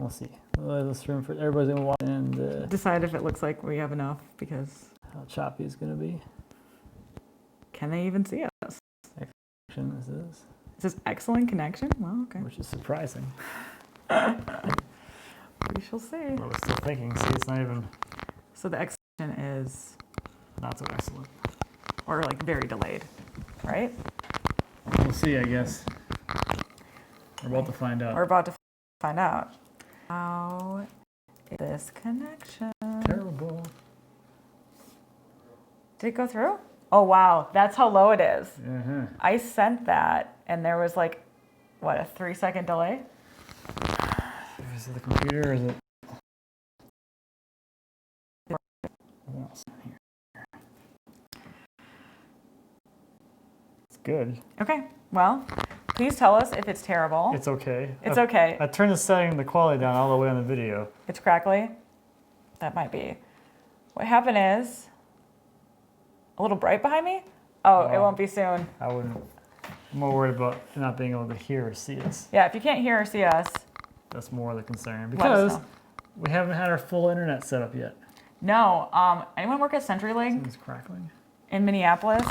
We'll see. This room for everybody's gonna walk in and decide if it looks like we have enough, because how choppy it's gonna be. Can they even see us? Connection this is. It says excellent connection. Well, okay. Which is surprising. We shall see. But we're still thinking. See, it's not even. So the excellent is Not so excellent. or like very delayed, right? We'll see, I guess. We're about to find out. We're about to find out. How is this connection? Terrible. Did it go through? Oh, wow. That's how low it is. Uh-huh. I sent that, and there was like, what, a 3-second delay? Is it the computer or is it? It's good. Okay. Well, please tell us if it's terrible. It's okay. It's okay. I turned the setting, the quality down all the way on the video. It's crackly. That might be. What happened is a little bright behind me. Oh, it won't be soon. I wouldn't. I'm more worried about not being able to hear or see us. Yeah, if you can't hear or see us. That's more the concern Let us because know. we haven't had our full internet set up yet. No. Anyone work at CenturyLink It's crackling. in Minneapolis?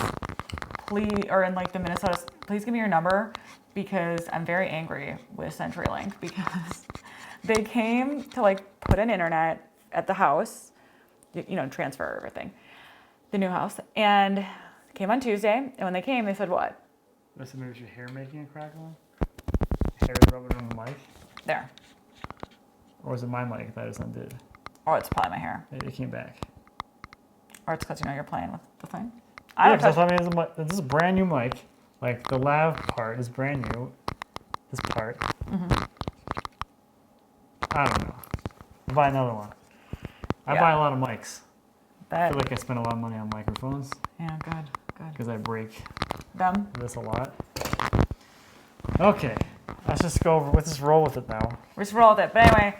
Please, or in like the Minnesota, please give me your number, because I'm very angry with CenturyLink because they came to like put an internet at the house, you know, transfer everything, the new house, and came on Tuesday. And when they came, they said what? Maybe it's your hair making a crackling? Hair is rubbing on the mic? There. Or is it my mic that I just undid? Or it's probably my hair. Maybe it came back. Or it's because you know you're playing with the thing. Yeah, because I mean, this is a brand new mic. Like the lav part is brand new. This part. Mm-hmm. I don't know. I'll buy another one. I Yeah. buy a lot of mics. I That, feel like I spend a lot of money on microphones yeah, good. because I break Them. this a lot. Okay, let's just go over. Let's just roll with it now. We just rolled it. But anyway,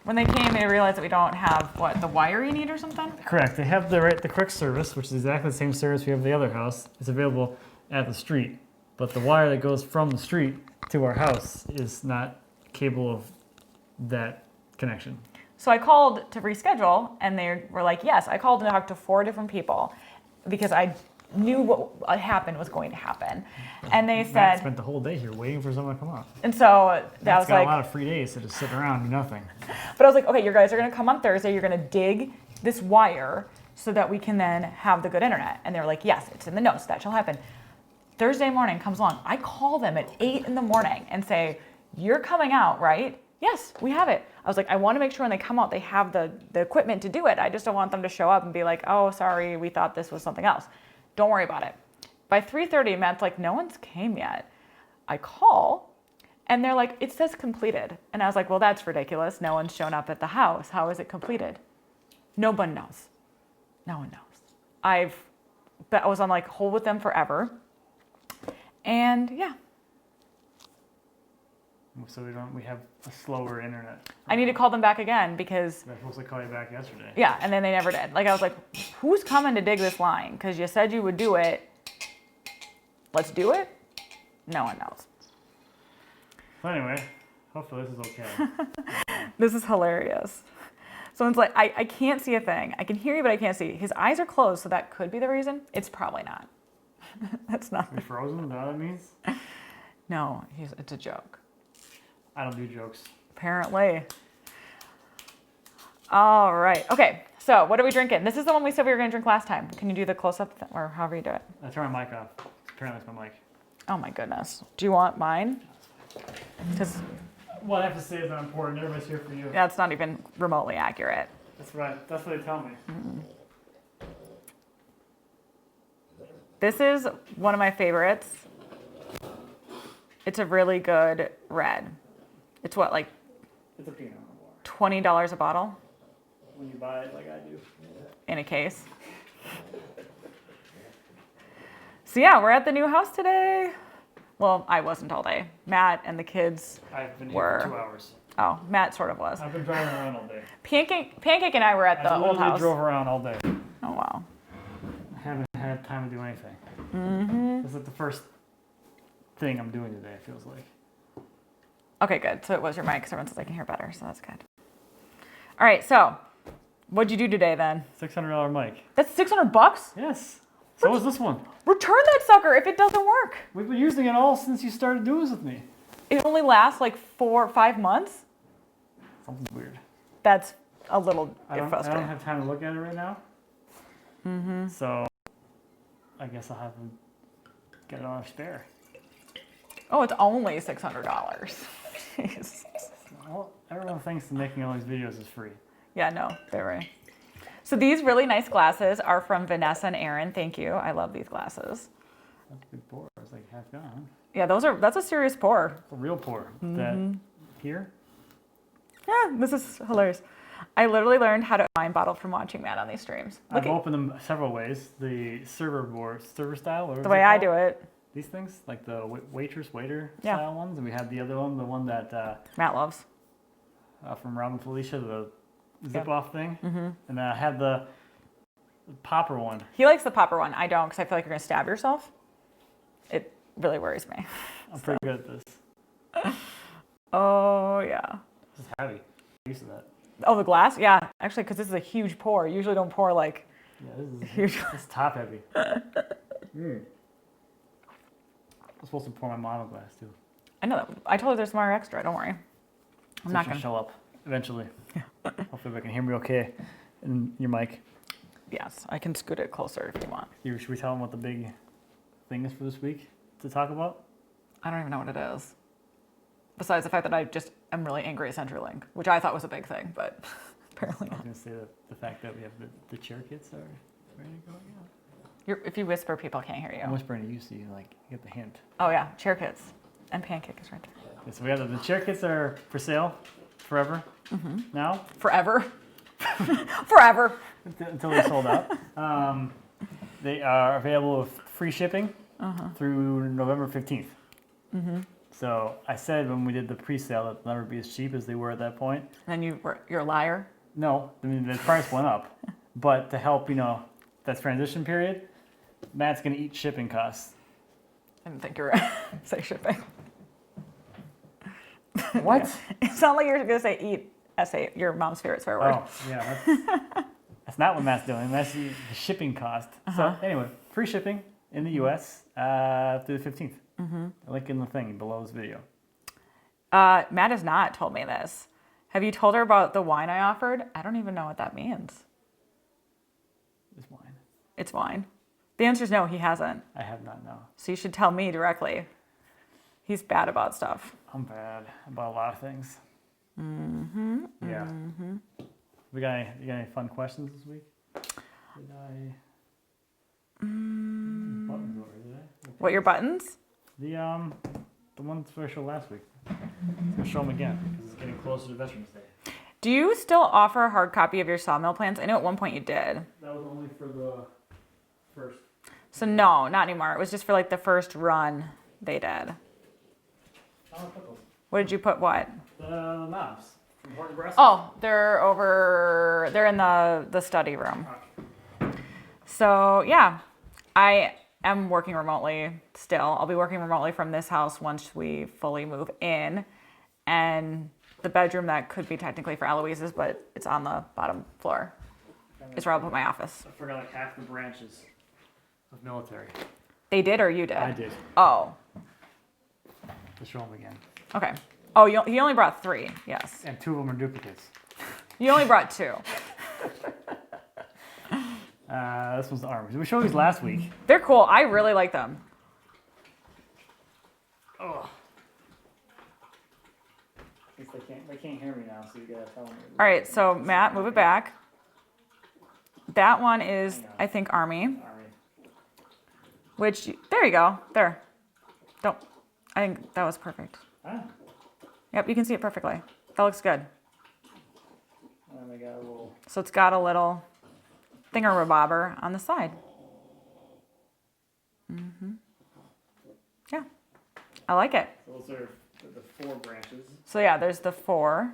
when they came, they realized that we don't have, what, the wire you need or something? Correct. They have the correct service, which is exactly the same service we have at the other house. It's available at the street, but the wire that goes from the street to our house is not capable of that connection. So I called to reschedule, and they were like, yes. I called and talked to 4 different people because I knew what happened was going to happen. And they Matt said, spent the whole day here waiting for someone to come up. and so that was Got like, a lot of free days to just sit around and do nothing. but I was like, okay, you guys are going to come on Thursday. You're going to dig this wire so that we can then have the good internet. And they were like, yes, it's in the notes. That shall happen. Thursday morning comes along. I call them at 8 in the morning and say, you're coming out, right? Yes, we have it. I was like, I want to make sure when they come out, they have the equipment to do it. I just don't want them to show up and be like, oh, sorry, we thought this was something else. Don't worry about it. By 3:30, Matt's like, no one's came yet. I call, and they're like, it says completed. And I was like, well, that's ridiculous. No one's shown up at the house. How is it completed? No one knows. No one knows. I was on like hold with them forever. And yeah. So we have a slower internet. I need to call them back again because They're supposed to call you back yesterday. yeah, and then they never did. Like I was like, who's coming to dig this line? Because you said you would do it. Let's do it? No one knows. So anyway, hopefully this is okay. This is hilarious. Someone's like, I can't see a thing. I can hear you, but I can't see. His eyes are closed, so that could be the reason. It's probably not. That's not. Are we frozen? Is that what that means? No, it's a joke. I don't do jokes. Apparently. All right. Okay. So what are we drinking? This is the one we said we were going to drink last time. Can you do the close-up or however you do it? I turn my mic off. Apparently it's my mic. Oh my goodness. Do you want mine? Because What I have to say is not important. Everybody's here for you. that's not even remotely accurate. That's right. That's what they tell me. This is one of my favorites. It's a really good red. It's what, like It's a Pinot Noir. $20 a bottle When you buy it like I do. in a case. So yeah, we're at the new house today. Well, I wasn't all day. Matt and the kids I've been here were. for 2 hours. Oh, Matt sort of was. I've been driving around all day. Pancake and I were at the I old literally house. drove around all day. Oh wow. I haven't had time to do anything. Mm-hmm. This is the first thing I'm doing today, it feels like. Okay, good. So it was your mic, because everyone says I can hear better, so that's good. All right, so what'd you do today then? $600 mic. That's $600? Yes. So was this one. Return that sucker if it doesn't work. We've been using it all since you started doing this with me. It only lasts like 4 or 5 months? Something's weird. That's a little I don't frustrating. have time to look at it right now. So I guess I'll have to get it on a spare. Oh, it's only $600. Jeez. Well, everyone thinks that making all these videos is free. Yeah, no, they're right. So these really nice glasses are from Vanessa and Aaron. Thank you. I love these glasses. That's a big pour. It's like half gone. Yeah, that's a serious pour. A real pour. That here? Yeah, this is hilarious. I literally learned how to wine bottle from watching Matt on these streams. I've opened them several ways. The server style. The way I do it. These things, like the waiter Yeah. style ones. And we had the other one, the one that Matt loves. from Robin Felicia, the zip off thing. And I had the popper one. He likes the popper one. I don't, because I feel like you're going to stab yourself. It really worries me. I'm pretty good at this. Oh, yeah. This is heavy. I'm used to that. Oh, the glass? Yeah, actually, because this is a huge pour. You usually don't pour like Yeah, this is huge. this is top heavy. I'm supposed to pour my mom a glass too. I know that. I told her there's more extra. Don't worry. I'm not going to show up eventually. Hopefully, I can hear me okay in your mic. Yes, I can scoot it closer if you want. Should we tell them what the big thing is for this week to talk about? I don't even know what it is. Besides the fact that I just am really angry at CenturyLink, which I thought was a big thing, but apparently I was not. going to say the fact that we have the chair kits are ready to go. Yeah. If you whisper, people can't hear I'm you. whispering to you, so you get the hint. Oh yeah, chair kits and pancake is right there. Okay, so we have the chair kits are for sale forever now. Forever. Forever. Until they're sold out. They are available with free shipping through November 15th. So I said when we did the pre-sale that they'll never be as cheap as they were at that point. And then you're a liar. No, I mean the price went up, but to help that transition period, Matt's gonna eat shipping costs. I didn't think you were going to say shipping. What? It sounded like you were going to say eat. S.A. your mom's favorite swear word. Oh yeah, that's not what Matt's doing. That's the shipping cost. So anyway, free shipping in the U.S. Through the 15th. Link in the thing below this video. Matt has not told me this. Have you told her about the wine I offered? I don't even know what that means. It's wine. It's wine. The answer is no, he hasn't. I have not, no. So you should tell me directly. He's bad about stuff. I'm bad about a lot of things. Yeah. You got any fun questions this week? Did I? Buttons over, did I? What, your buttons? The ones I showed last week. I'll show them again because it's getting closer to Veterans Day. Do you still offer a hard copy of your sawmill plans? I know at one point you did. That was only for the first. So no, not anymore. It was just for like the first run they did. What did you put? What? The knobs from Horton Brass. Oh, they're in the study room. So yeah, I am working remotely still. I'll be working remotely from this house once we fully move in. And the bedroom that could be technically for Eloise's, but it's on the bottom floor, is where I'll put my office. I forgot like half the branches of military. They did or you did? I did. Oh, Let's show them again. okay. Oh, he only brought 3, yes. And 2 of them are duplicates. You only brought 2. This one's the arms. We showed these last week. They're cool. I really like them. Oh. They can't hear me now, so you gotta tell them. All right, so Matt, move it back. That one is, I think, Army. Which, there you go. There. Don't. I think that was perfect. Huh? Yep, you can see it perfectly. That looks good. And they got a little. So it's got a little thingamabobber on the side. Yeah, I like it. So those are the 4 branches. So yeah, there's the 4.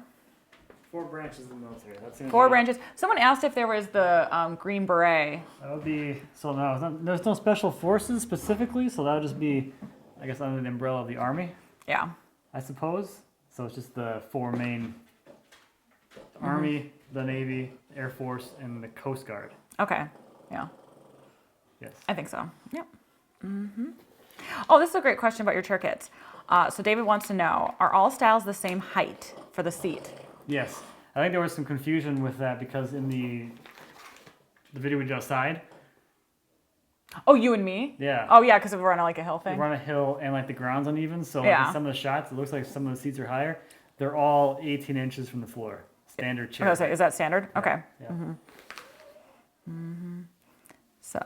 4 branches of the military. That's gonna 4 be- branches. Someone asked if there was the green beret. That would be so. No, there's no special forces specifically, so that would just be, I guess, under the umbrella of the Army, Yeah. I suppose. So it's just the four main: Army, the Navy, Air Force, and the Coast Guard. Okay. Yeah. Yes. I think so. Yep. Oh, this is a great question about your chair kits. So David wants to know, are all styles the same height for the seat? Yes. I think there was some confusion with that because in the video we did outside. Oh, you and me? Yeah. Oh, yeah, because we're on like a hill thing. We're on a hill and like the ground's uneven, so like, Yeah. in some of the shots it looks like some of the seats are higher. They're all 18 inches from the floor. Standard chair. Okay, so is that standard? Okay. Yeah. So,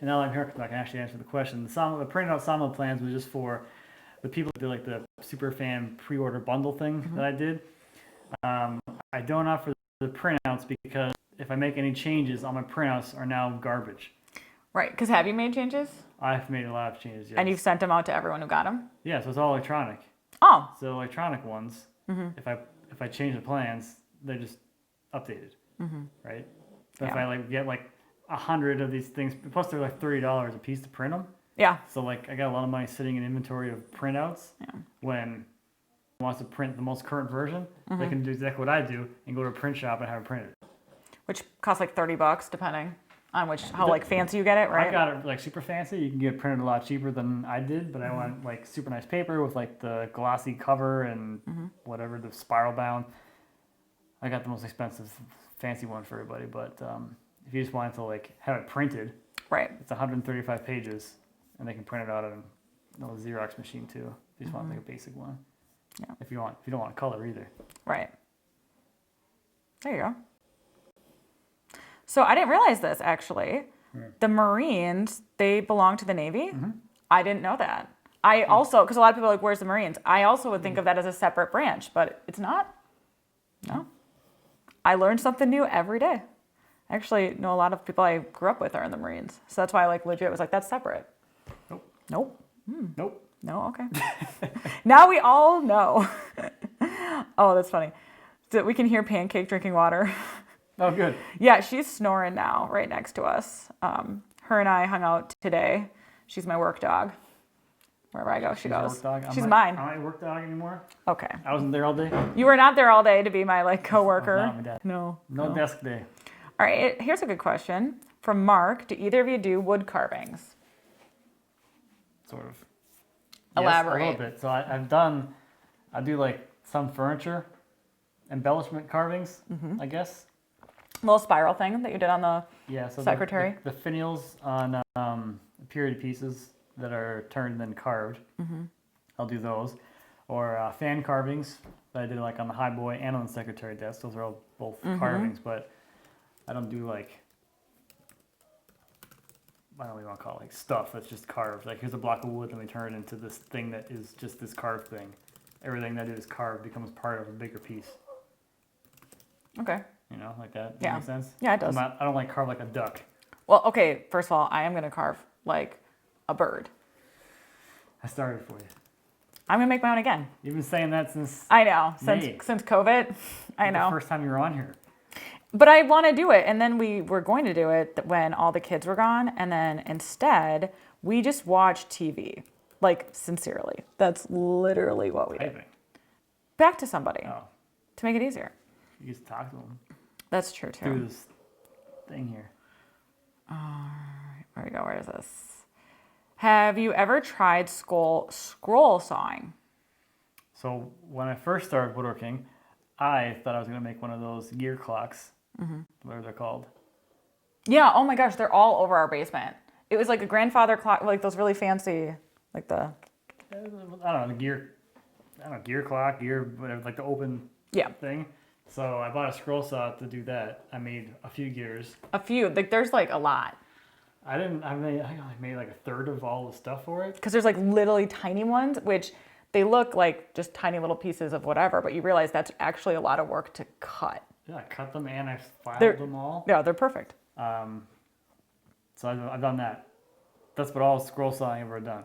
And now I'm here, I can actually answer the question. The printed out Sama plans was just for the people that did like the super fan pre-order bundle thing that I did. I don't offer the printouts because if I make any changes, all my printouts are now garbage. right, because have you made changes? I've made a lot of changes. Yes. And you've sent them out to everyone who got them? Yeah, so it's all electronic. Oh, So electronic ones, if I change the plans, they're just updated, right? But if Yeah. I like get like 100 of these things, plus they're like $30 a piece to print them. yeah. So like I got a lot of money sitting in inventory of printouts. Yeah. When wants to print the most current version, they can do exactly what I do and go to a print shop and have it printed. Which costs like $30 depending on how like fancy you get it, right? I got it like super fancy. You can get it printed a lot cheaper than I did, but I want like super nice paper with like the glossy cover and whatever, the spiral bound. I got the most expensive fancy one for everybody, but if you just wanted to like have it printed, Right. it's 135 pages and they can print it out on a Xerox machine too. If you just want like a basic one. Yeah. If you don't want color either. Right. There you go. So I didn't realize this actually. The Marines, they belong to the Navy. I didn't know that. I also, because a lot of people are like, where's the Marines? I also would think of that as a separate branch, but it's not. No. I learned something new every day. I actually know a lot of people I grew up with are in the Marines. So that's why I like legit was like, that's separate. Nope. Nope. Nope. No, okay. Now we all know. Oh, that's funny. So we can hear Pancake drinking water. Oh, good. Yeah, she's snoring now right next to us. Her and I hung out today. She's my work dog. Wherever I go, she goes. Work dog. She's I'm mine. not a work dog anymore. Okay. I wasn't there all day. You were not there all day to be my like coworker. Not my dad. No. No desk day. All right, here's a good question from Mark. Do either of you do wood carvings? Sort of. Elaborate. Yes, a little bit. So I do like some furniture embellishment carvings, I guess. Little spiral thing that you did on the Yeah. So secretary. The finials on period pieces that are turned and then carved. I'll do those. Or fan carvings that I did like on the high boy and on the secretary desk. Those are all both carvings, but I don't do like, I don't even want to call it like stuff that's just carved. Like here's a block of wood, and we turn it into this thing that is just this carved thing. Everything that is carved becomes part of a bigger piece. Okay. You know, like that. Yeah. That makes sense? Yeah, it does. I don't like carve like a duck. Well, okay, first of all, I am going to carve like a bird. I started for you. I'm going to make my own again. You've been saying that since I know, May. since COVID. I know. the first time you were on here. But I want to do it. And then we were going to do it when all the kids were gone. And then instead, we just watched TV. Like, sincerely. That's literally what we did. Typing. Back to somebody Oh, to make it easier. you just talk to them That's true, too. through this thing here. Where we go? Where is this? Have you ever tried scroll sawing? So when I first started woodworking, I thought I was going to make one of those gear clocks, whatever they're called. Yeah, oh my gosh, they're all over our basement. It was like a grandfather clock, like those really fancy, like the... I don't know, gear clock, whatever, like the open Yeah, thing. So I bought a scroll saw to do that. I made a few gears. a few. Like there's like a lot. I only made like a third of all the stuff for it. Because there's like literally tiny ones, which they look like just tiny little pieces of whatever, but you realize that's actually a lot of work to cut. Yeah, I cut them and I filed They're- them all. Yeah, they're perfect. So I've done that. That's what all scroll sawing I've ever done.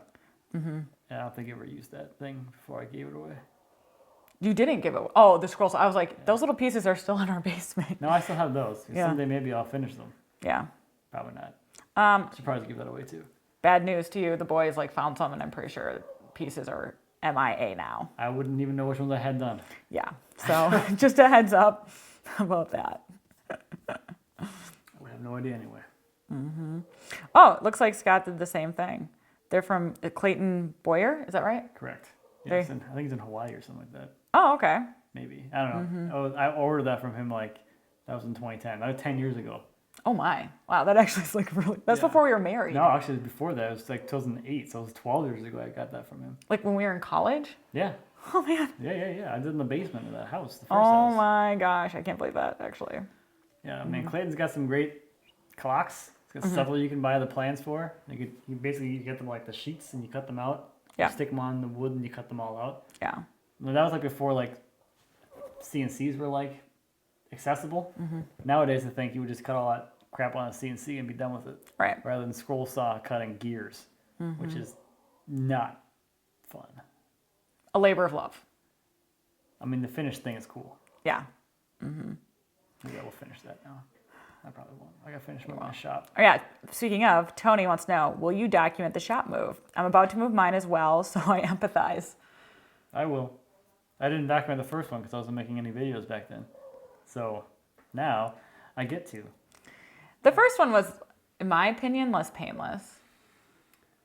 And I don't think I ever used that thing before I gave it away. You didn't give it. Oh, the scroll saw. I was like, those little pieces are still in our basement. No, I still have those. Yeah. Someday maybe I'll finish them. Yeah. Probably not. Um, Should probably give that away too. Bad news to you. The boys like found some, and I'm pretty sure pieces are MIA now. I wouldn't even know which ones I had done. Yeah. So just a heads up about that. We have no idea anyway. Oh, it looks like Scott did the same thing. They're from Clayton Boyer, is that right? Correct. They- Yes, I think he's in Hawaii or something like that. Oh, okay. Maybe. I don't know. I ordered that from him like, that was in 2010. That was 10 years ago. Oh my. Wow, that actually is like really, that's Yeah. before we were married. No, actually, before that, it was like 2008. So it was 12 years ago I got that from him. Like when we were in college? Yeah. Oh man. Yeah. I did in the basement of that house, the first Oh house. my gosh, I can't believe that actually. Yeah, I mean, Clayton's got some great clocks. It's got several you can buy the plans for. You basically get them like the sheets and you cut them out. Yeah. You stick them on the wood and you cut them all out. Yeah. Well, that was like before like CNCs were like accessible. Nowadays, I think you would just cut all that crap on a CNC and be done with it. Right. Rather than scroll saw cutting gears, which is not fun. A labor of love. I mean, the finished thing is cool. Yeah. Maybe I will finish that now. I probably won't. I gotta finish my shop. Oh yeah, speaking of, Tony wants to know, will you document the shop move? I'm about to move mine as well, so I empathize. I will. I didn't document the first one because I wasn't making any videos back then. So now I get to. The first one was, in my opinion, less painless.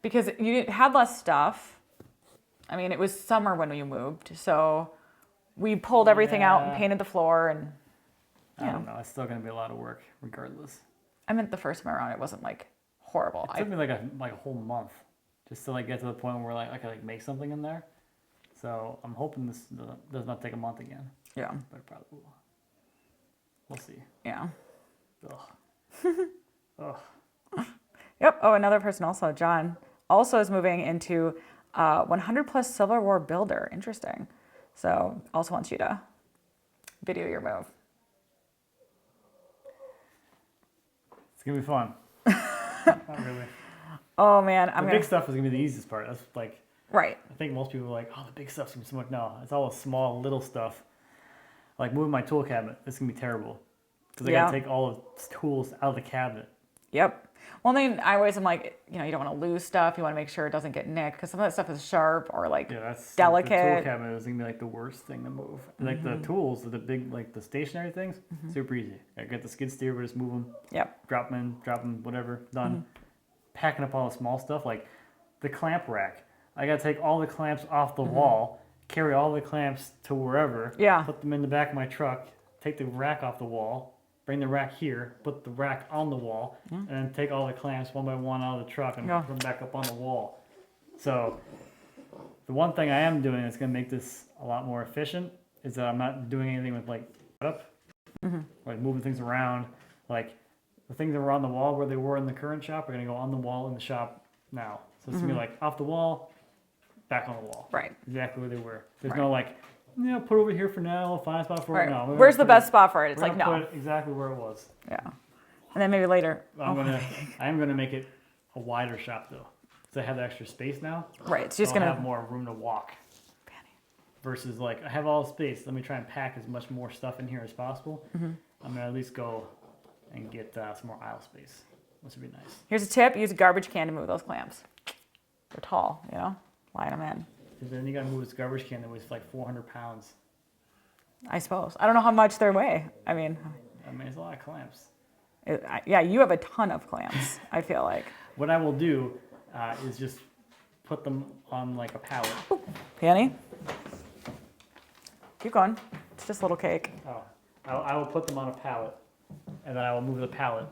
Because you had less stuff. I mean, it was summer when we moved, so we pulled everything out and Yeah. painted the floor and I don't know. It's still gonna be a lot of work regardless. I meant the first time around it wasn't like horrible. It took me like a whole month just to like get to the point where like I could like make something in there. So I'm hoping this does not take a month again, Yeah. but it probably will. We'll see. Yeah. Ugh. Ugh. Yep. Oh, another person also, John, also is moving into 100 plus Civil War builder. Interesting. So also wants you to video your move. It's gonna be fun. Not really. Oh man, The big stuff is gonna be the easiest part. That's like right. I think most people are like, oh, the big stuff's gonna be so much. No, it's all the small little stuff. Like moving my tool cabinet, it's gonna be terrible because I Yeah. gotta take all the tools out of the cabinet. Yep. Well, then I always am like, you know, you don't want to lose stuff. You want to make sure it doesn't get nicked because some of that stuff is sharp or like Yeah, that's delicate. The tool cabinet is gonna be like the worst thing to move. Like the tools, the big like the stationary things, super easy. I get the skid steer, we just move them, Yep. drop them, whatever, done. Packing up all the small stuff like the clamp rack. I gotta take all the clamps off the wall, carry all the clamps to wherever, Yeah. put them in the back of my truck, take the rack off the wall, bring the rack here, put the rack on the wall, and then take all the clamps one by one out of the truck and Yeah. put them back up on the wall. So the one thing I am doing that's gonna make this a lot more efficient is that I'm not doing anything with like setup, like moving things around. Like the things that were on the wall where they were in the current shop are gonna go on the wall in the shop now. So it's gonna be like off the wall, back on the wall. Right. Exactly where they were. There's Right. no like, yeah, put it over here for now, I'll find a spot for Right. it. No, we're Where's the gonna put best spot for it? It's we're like, gonna no. put it exactly where it was. Yeah. And then maybe later. I am gonna make it a wider shop though, because I have the extra space now. Right. It's just so I'll going have to. more room to walk. Versus like I have all the space. Let me try and pack as much more stuff in here as possible. I'm gonna at least go and get some more aisle space, which would be nice. Here's a tip: use a garbage can to move those clamps. They're tall, you know. Line them in. Because then you gotta move this garbage can that weighs like 400 pounds. I suppose. I don't know how much they weigh. I mean, It's a lot of clamps. yeah, you have a ton of clamps. I feel like. What I will do is just put them on like a pallet. Penny. Keep going. It's just a little cake. Oh, I will put them on a pallet, and then I will move the pallet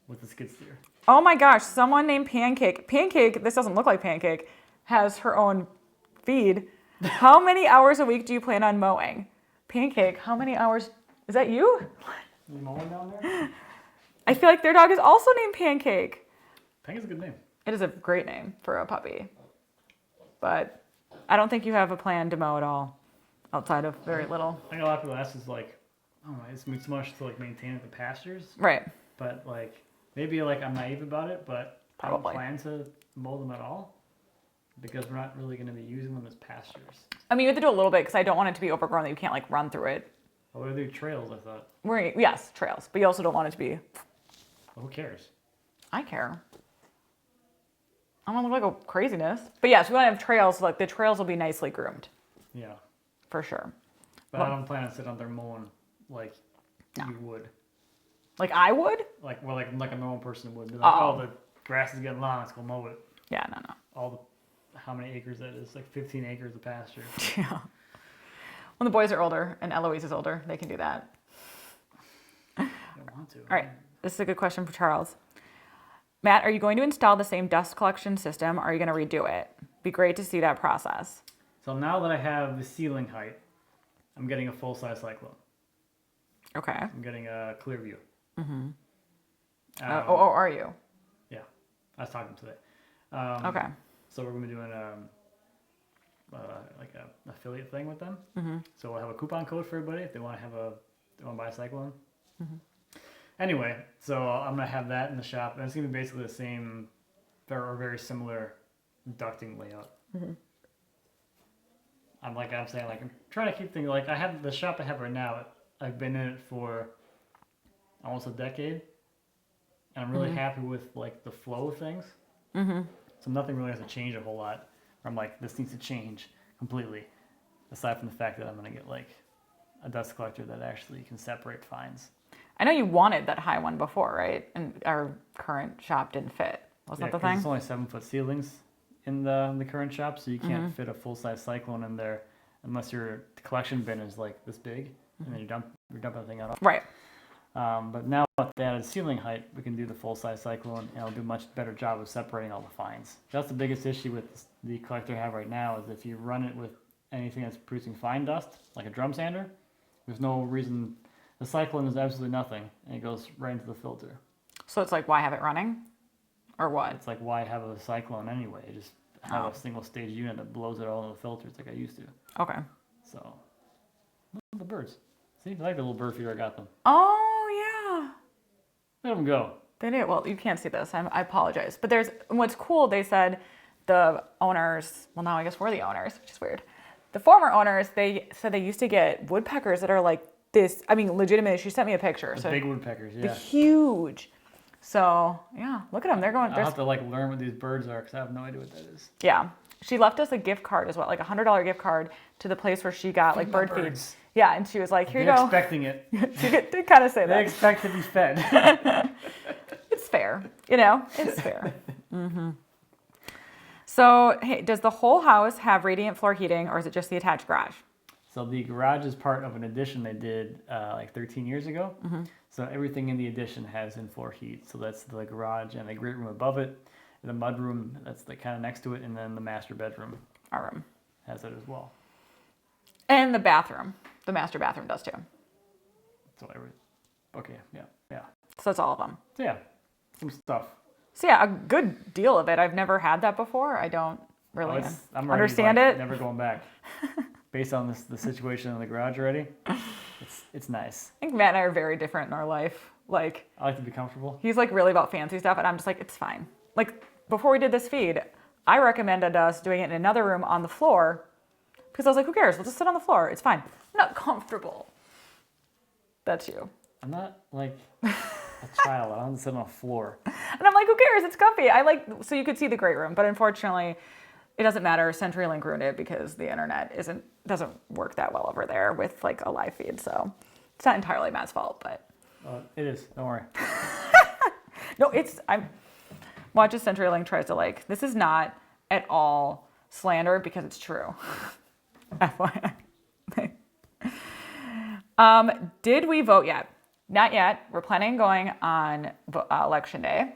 with the skid steer. Oh my gosh, someone named Pancake. Pancake, this doesn't look like Pancake, has her own feed. How many hours a week do you plan on mowing? Pancake, how many hours? Is that you? You mowing down there? I feel like their dog is also named Pancake. Pancake's a good name. It is a great name for a puppy. But I don't think you have a plan to mow at all, outside of very little. I think a lot of people ask is like, oh, it's too much to like maintain the pastures. Right. But like maybe like I'm naive about it, but I Probably. don't plan to mow them at all because we're not really going to be using them as pastures. I mean, you have to do a little bit because I don't want it to be overgrown that you can't like run through it. Oh, are there trails? I thought. Yes, trails, but you also don't want it to be. Well, who cares? I care. I don't look like a craziness. But yes, we want to have trails. Like the trails will be nicely groomed. Yeah. For sure. But I don't plan on sitting out there mowing like you would. Like I would? Like a normal person would. Be like, oh, the grass is getting long, let's go mow it. Yeah, no. How many acres that is? Like 15 acres of pasture. Yeah. When the boys are older and Eloise is older, they can do that. I don't want to. All right. This is a good question for Charles. Matt, are you going to install the same dust collection system or are you going to redo it? Be great to see that process. So now that I have the ceiling height, I'm getting a full-size cyclone. Okay. I'm getting a clear view. Mm-hmm. Are you? Yeah. I was talking today. Okay. So we're going to be doing like a affiliate thing with them. Mm-hmm. So we'll have a coupon code for everybody if they want to buy a cyclone. Mm-hmm. Anyway, so I'm going to have that in the shop. And it's going to be basically the same or very similar ducting layout. Mm-hmm. I'm trying to keep things like I have the shop I have right now. I've been in it for almost a decade, and I'm really happy with like the flow of things. Mm-hmm. So nothing really has to change a whole lot. I'm like, this needs to change completely. Aside from the fact that I'm gonna get like a dust collector that actually can separate fines. I know you wanted that high one before, right? And our current shop didn't fit. Wasn't that the thing? It's only 7-foot ceilings in the current shop, so you can't fit a full-size cyclone in there unless your collection bin is like this big, and then you're dumping the thing out. Right. But now with the added ceiling height, we can do the full-size cyclone, and it'll do a much better job of separating all the fines. That's the biggest issue with the collector I have right now is if you run it with anything that's producing fine dust, like a drum sander, there's no reason. The cyclone is absolutely nothing, and it goes right into the filter. So it's like, why have it running? Or what? It's like, why have a cyclone anyway? Just have a single-stage unit that blows it all into the filters like I used to. Okay. So, the birds. See, I like the little bird feeder I got them. Oh, yeah. Let them go. They did. Well, you can't see this. I apologize. But what's cool, they said the owners, well, now I guess we're the owners, which is weird. The former owners, they said they used to get woodpeckers that are like this. I mean, legitimately, she sent me a picture. The so big woodpeckers, yeah. They're huge. So, yeah, look at them. They're going. I'll have to learn what these birds are because I have no idea what that is. Yeah. She left us a gift card as well, like $100 gift card to the place where she got like bird feed. Yeah, and she was like, here you go. They're expecting it. She did kind of say that. They expect to be fed. It's fair. It's fair. Mm-hmm. So, hey, does the whole house have radiant floor heating or is it just the attached garage? So the garage is part of an addition they did like 13 years ago. Mm-hmm. So everything in the addition has in-floor heat. So that's the garage and the great room above it, the mud room that's kind of next to it, and then the master bedroom. Our room has it as well. And the bathroom, the master bathroom does too. So okay, yeah. So that's all of them. So yeah, some stuff. So yeah, a good deal of it. I've never had that before. I don't really understand it. Never going back. Based on the situation in the garage already, it's nice. I think Matt and I are very different in our life. Like, I like to be comfortable. He's like really about fancy stuff, and I'm just like, it's fine. Like, before we did this feed, I recommended us doing it in another room on the floor because I was like, who cares? We'll just sit on the floor. It's fine. I'm not comfortable. That's you. I'm not like a child. I don't want to sit on a floor. And I'm like, who cares? It's comfy. So you could see the great room, but unfortunately, it doesn't matter. CenturyLink ruined it because the internet doesn't work that well over there with like a live feed. So it's not entirely Matt's fault, but it is. Don't worry. No, watch as CenturyLink tries to this is not at all slander because it's true. FYI. Did we vote yet? Not yet. We're planning on going on election day.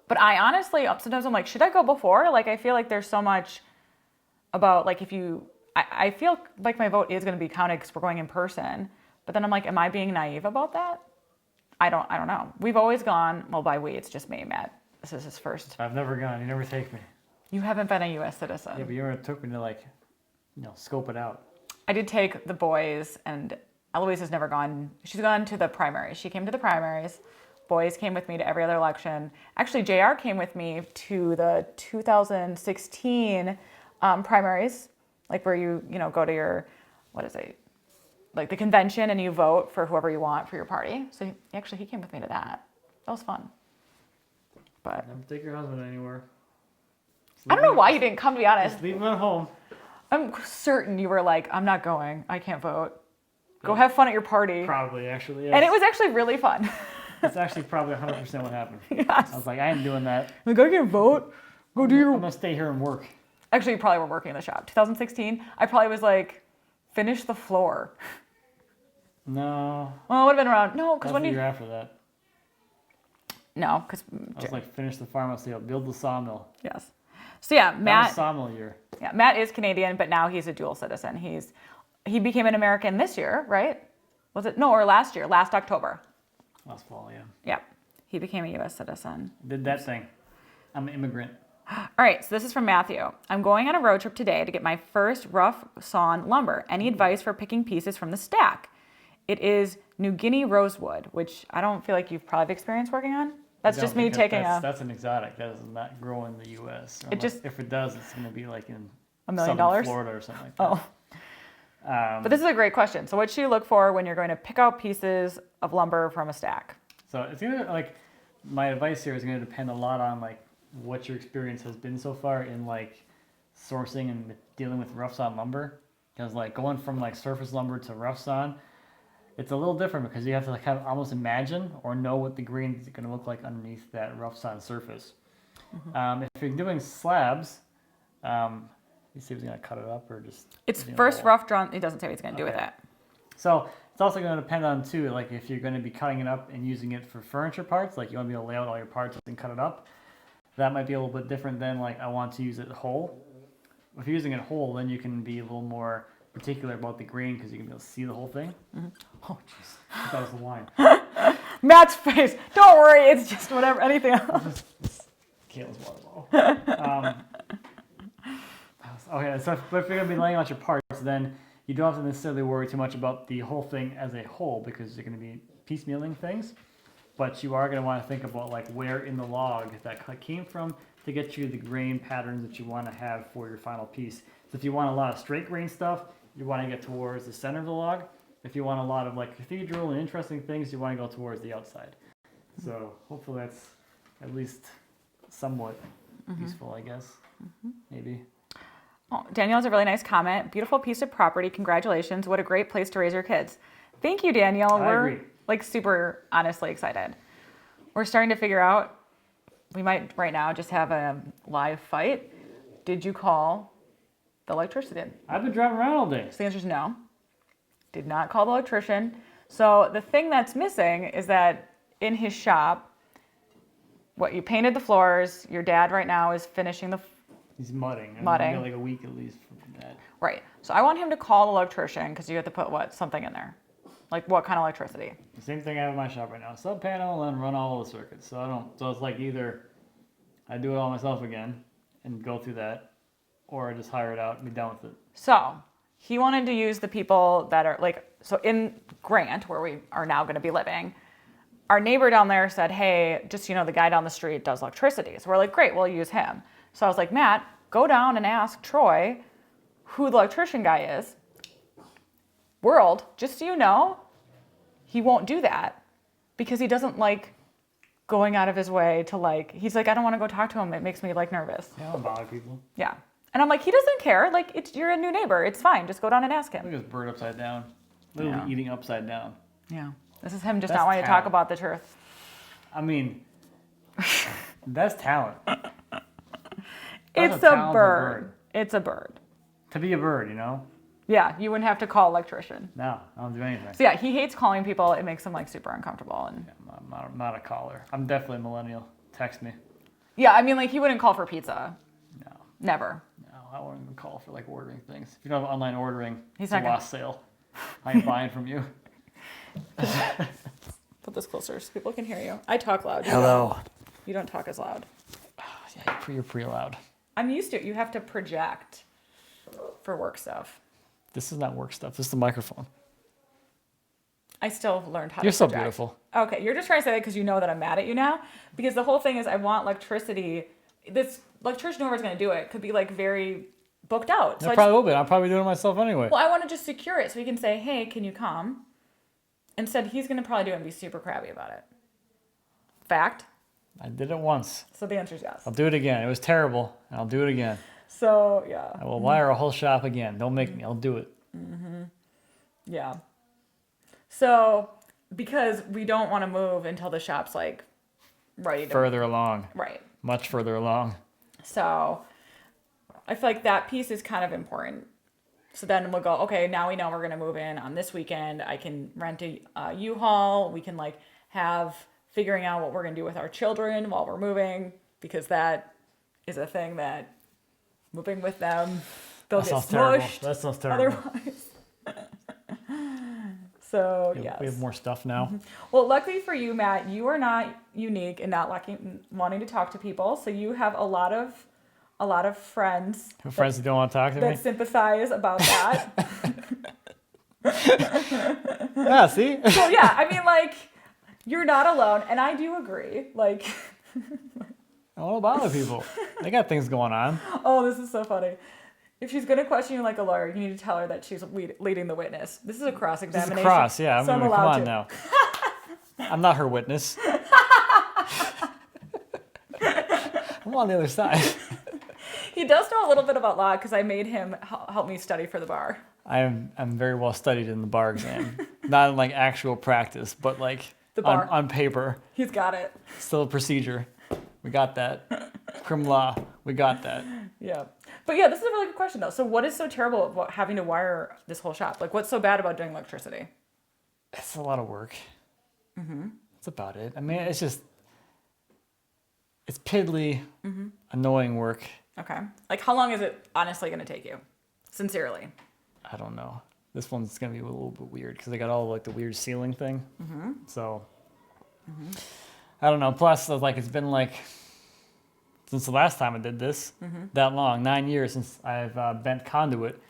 But I honestly, sometimes I'm like, should I go before? Like, I feel like there's so much about, like, I feel like my vote is going to be counted because we're going in person. But then I'm like, am I being naive about that? I don't know. We've always gone, well, by we, it's just me, Matt. This is his first. I've never gone. You never take me. You haven't been a U.S. citizen. Yeah, but you never took me to, scope it out. I did take the boys, and Eloise has never gone. She's gone to the primaries. She came to the primaries. Boys came with me to every other election. Actually, JR came with me to the 2016 primaries, like where you go to your, what is it, like the convention and you vote for whoever you want for your party. So he came with me to that. That was fun. But never take your husband anywhere. I don't know why you didn't come, to be honest. Just leave them at home. I'm certain you were like, I'm not going. I can't vote. Go have fun at your party. Probably, actually. Yes. And it was actually really fun. It's actually probably 100% what happened. Yes. I was like, I ain't doing that. Like, I can't vote. Go do your... I'm going to stay here and work. Actually, you probably were working in the shop. 2016, I probably was like, finish the floor. No. Well, it would have been around... No, That's because the when you... year after that. No, because... I was like, finish the farmhouse sale, build the sawmill. Yes. So yeah, That Matt... was sawmill year. Yeah, Matt is Canadian, but now he's a dual citizen. He became an American this year, right? Was it? No, or last year, last October. Last fall, yeah. Yeah, he became a U.S. citizen. Did that thing. I'm an immigrant. All right, so this is from Matthew. I'm going on a road trip today to get my first rough sawn lumber. Any advice for picking pieces from the stack? It is New Guinea rosewood, which I don't feel like you've probably experienced working on. That's just me taking That's an exotic. That does not grow in the U.S. If it does, it's going to be like in $1 million? southern Florida or something like that. Oh. But this is a great question. So what should you look for when you're going to pick out pieces of lumber from a stack? So it's going to, like, my advice here is going to depend a lot on, like, what your experience has been so far in, like, sourcing and dealing with rough sawn lumber. Because, like, going from, like, surface lumber to rough sawn, it's a little different because you have to, like, kind of almost imagine or know what the grain is going to look like underneath that rough sawn surface. Mm-hmm. If you're doing slabs, you see if he's going to cut it up or just... It's first rough drawn. It doesn't say what he's going to do with it. So it's also going to depend on, too, like if you're going to be cutting it up and using it for furniture parts, like you want to be able to lay out all your parts and cut it up. That might be a little bit different than, like, I want to use it whole. If you're using it whole, then you can be a little more particular about the grain because you can be able to see the whole thing. Mm-hmm. Oh, jeez. I thought it was the wine. Matt's face. Don't worry. It's just whatever. Anything else. Kayla's water bottle. Okay, so if you're going to be laying out your parts, then you don't have to necessarily worry too much about the whole thing as a whole because you're going to be piecemealing things. But you are going to want to think about, like, where in the log that cut came from to get you the grain patterns that you want to have for your final piece. So if you want a lot of straight grain stuff, you want to get towards the center of the log. If you want a lot of, like, cathedral and interesting things, you want to go towards the outside. So hopefully that's at least somewhat useful, I guess. Maybe. Oh, Danielle has a really nice comment. Beautiful piece of property. Congratulations. What a great place to raise your kids. Thank you, Danielle. I agree. Like, super honestly excited. We're starting to figure out, we might right now just have a live fight. Did you call the electrician? I've been driving around all day. So the answer is no. Did not call the electrician. So the thing that's missing is that in his shop, you painted the floors. Your dad right now is finishing the... He's mudding. Mudding. Got like a week at least from that. Right. So I want him to call the electrician because you have to put something in there. Like what kind of electricity? The same thing I have in my shop right now. Sub panel and run all the circuits. So it's like either I do it all myself again and go through that, or I just hire it out and be done with it. So he wanted to use the people that are so in Grant, where we are now going to be living, our neighbor down there said, hey, just, the guy down the street does electricity. So we're like, great, we'll use him. So I was like, Matt, go down and ask Troy who the electrician guy is. World, just so you know, he won't do that because he doesn't like going out of his way to he's like, I don't want to go talk to him. It makes me nervous. Yeah, I don't bother people. Yeah. And I'm like, he doesn't care. You're a new neighbor. It's fine. Just go down and ask him. Look at this bird upside down. Literally eating upside down. Yeah. This is him just That's not wanting to talent. talk about the truth. I mean, that's talent. It's a bird. It's a bird. To be a bird, Yeah, you wouldn't have to call electrician. No, I don't do anything. So yeah, he hates calling people. It makes him super uncomfortable. And Yeah, I'm not a caller. I'm definitely a millennial. Text me. yeah, I mean he wouldn't call for pizza. No. Never. No, I won't even call for ordering things. If you don't have online ordering, He's it's not a gonna- lost sale. I ain't buying from you. Put this closer so people can hear you. I talk loud. You don't talk as loud. Yeah, you're pretty loud. I'm used to it. You have to project for work stuff. This is not work stuff. This is the microphone. I still learned how You're to so project. beautiful. Okay, you're just trying to say that because you know that I'm mad at you now. Because the whole thing is I want electricity. This electrician, whoever's going to do it, could be very booked out. So I probably will be. I'm probably doing it myself anyway. well, I want to just secure it so he can say, hey, can you come? Instead, he's going to probably do it and be super crabby about it. Fact? I did it once. So the answer is yes. I'll do it again. It was terrible. I'll do it again. So yeah. I will wire a whole shop again. Don't make me. I'll do it. Yeah. So because we don't want to move until the shop's like ready to Further along. right. Much further along. So I feel like that piece is kind of important. So then we'll go, okay, now we know we're going to move in on this weekend. I can rent a U-Haul. We can like have figuring out what we're going to do with our children while we're moving, because that is a thing that moving with them, they'll That get sounds terrible. smushed. That sounds terrible. Otherwise. So, We yes. have more stuff now. Well, luckily for you, Matt, you are not unique in not wanting to talk to people. So you have a lot of friends. Friends that don't want to talk to me. That sympathize about that. Yeah, see? So yeah, I mean, like, you're not alone, and I do agree. Like, I don't bother people. They got things going on. oh, this is so funny. If she's gonna question you like a lawyer, you need to tell her that she's leading the witness. This is a cross-examination. This is a cross, yeah. so I'm Come allowed on to. now. I'm not her witness. I'm on the other side. He does know a little bit about law because I made him help me study for the bar. I'm very well studied in the bar exam. Not in like actual practice, but like The bar. on paper. He's got it. Still a procedure. We got that. Crim law. We got that. Yeah. But yeah, this is a really good question though. So what is so terrible about having to wire this whole shop? Like, what's so bad about doing electricity? It's a lot of work. That's about it. I mean, it's piddly, annoying work. Okay. Like, how long is it honestly going to take you? Sincerely. I don't know. This one's gonna be a little bit weird because they got all like the weird ceiling thing. So I don't know. Plus, like it's been like since the last time I did this, that long, 9 years since I've bent conduit,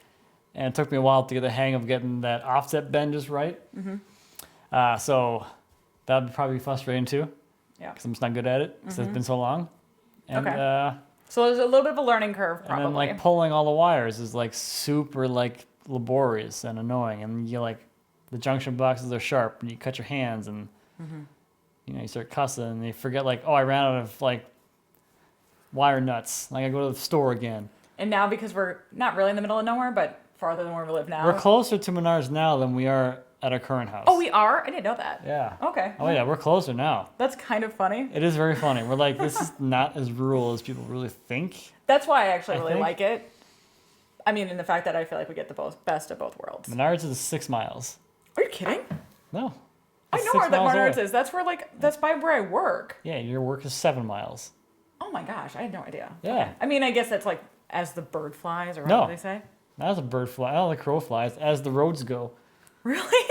and it took me a while to get the hang of getting that offset bend just right. So that would probably be frustrating too. Yeah. Because I'm just not good at it because it's been so long. And, Okay. So there's a little bit of a learning curve, probably. and then like pulling all the wires is like super like laborious and annoying, and you like the junction boxes are sharp, and you cut your hands, and you know you start cussing, and you forget like, oh, I ran out of like wire nuts. Like I go to the store again. And now, because we're not really in the middle of nowhere, but farther than where we live now. We're closer to Menards now than we are at our current house. Oh, we are? I didn't know that. Yeah. Okay. Oh yeah, we're closer now. That's kind of funny. It is very funny. We're like, this is not as rural as people really think. That's why I actually I really think. like it. I mean, in the fact that I feel like we get the best of both worlds. Menards is 6 miles. Are you kidding? No. I It's know 6 where that miles Menards away. is. That's where that's by where I work. Yeah, your work is 7 miles. Oh my gosh, I had no idea. Yeah. Okay. I mean, I guess that's like as the bird flies, or No. what do they say? Not as a bird fly, not the crow flies, as the roads go. Really?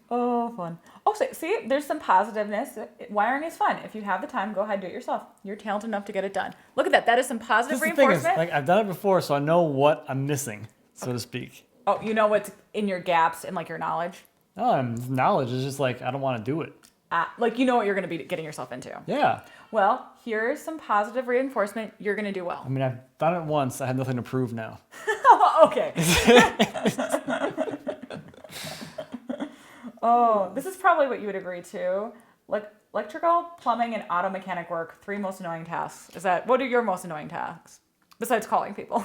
Oh, fun. Oh, so, see, there's some positiveness. Wiring is fun. If you have the time, go ahead, do it yourself. You're talented enough to get it done. Look at that. That is some positive Just the thing is, reinforcement. like I've done it before, so I know what I'm missing, so to speak. Oh, you know what's in your gaps and like your knowledge? No, and knowledge is just like I don't want to do it. Like you know what you're going to be getting yourself into. Yeah. Well, here's some positive reinforcement. You're going to do well. I mean, I've done it once. I have nothing to prove now. Okay. Oh, this is probably what you would agree to. Like electrical, plumbing, and auto mechanic work, 3 most annoying tasks. What are your most annoying tasks? Besides calling people.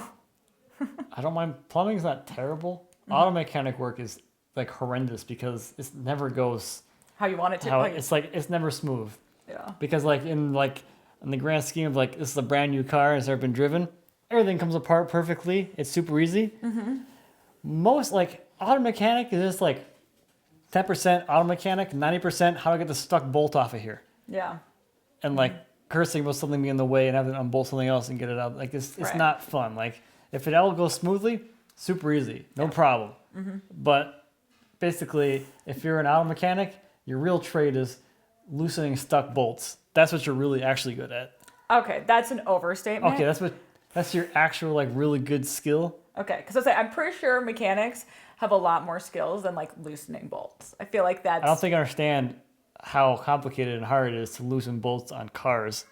I don't mind. Plumbing's not terrible. Auto mechanic work is like horrendous because it never goes How you want it to. how it's like it's never smooth. Yeah. Because in the grand scheme of like this is a brand new car, it's never been driven. Everything comes apart perfectly. It's super easy. Most like auto mechanic is just like 10% auto mechanic, 90% how do I get the stuck bolt off of here, Yeah. and like cursing about something being in the way and having to unbolt something else and get it out. Like it's Right. not fun. Like if it all goes smoothly, super easy, no problem. But basically, if you're an auto mechanic, your real trade is loosening stuck bolts. That's what you're really actually good at. Okay, that's an overstatement. Okay, that's your actual like really good skill. Okay, because I'm pretty sure mechanics have a lot more skills than like loosening bolts. I feel like that's. I don't think I understand how complicated and hard it is to loosen bolts on cars.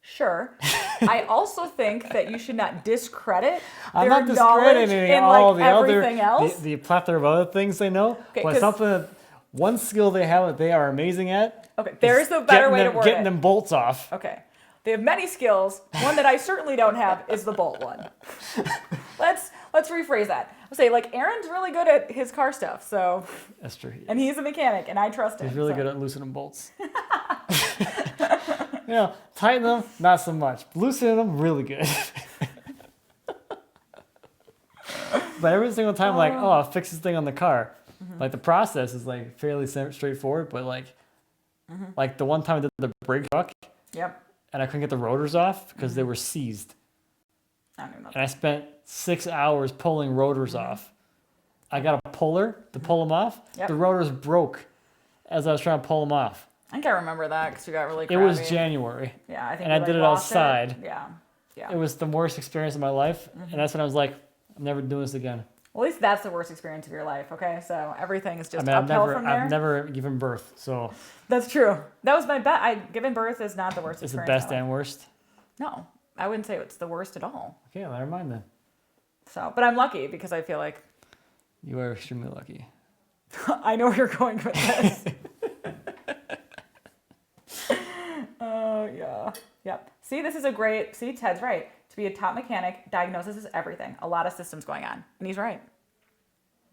Sure. I also think that you should not discredit I'm their not knowledge discrediting in all like the everything other else. the plethora of other things they know, Okay, but 'cause- something that One skill they have that they are amazing at. Okay, there's the better way to word getting it. them bolts off. Okay. They have many skills. One that I certainly don't have is the bolt one. Let's rephrase that. I'll say, like, Aaron's really good at his car stuff, so. That's true. And he's a mechanic, and I trust him. He's really good at loosening bolts. Tighten them, not so much. Loosening them, really good. But every single time, like, I'll fix this thing on the car. Like, the process is, like, fairly straightforward, but, like the one time I did the brake truck. Yep. And I couldn't get the rotors off because they were seized. I don't know. And I spent 6 hours pulling rotors off. I got a puller to pull them off. Yep. The rotors broke as I was trying to pull them off. I think I remember that because you got really crabby. It was January. Yeah, I think. And I did it outside. Yeah. It was the worst experience of my life. And that's when I was like, I'm never doing this again. Well, at least that's the worst experience of your life, okay? So everything is just uphill from there. I've never given birth, so. That's true. That was my bet. Giving birth is not the worst It's the experience. best and worst? No, I wouldn't say it's the worst at all. Okay, never mind then. So, but I'm lucky because I feel like. You are extremely lucky. I know where you're going with this. Oh, yeah. Yep. See, this is a great. See, Ted's right. To be a top mechanic, diagnosis is everything. A lot of systems going on. And he's right.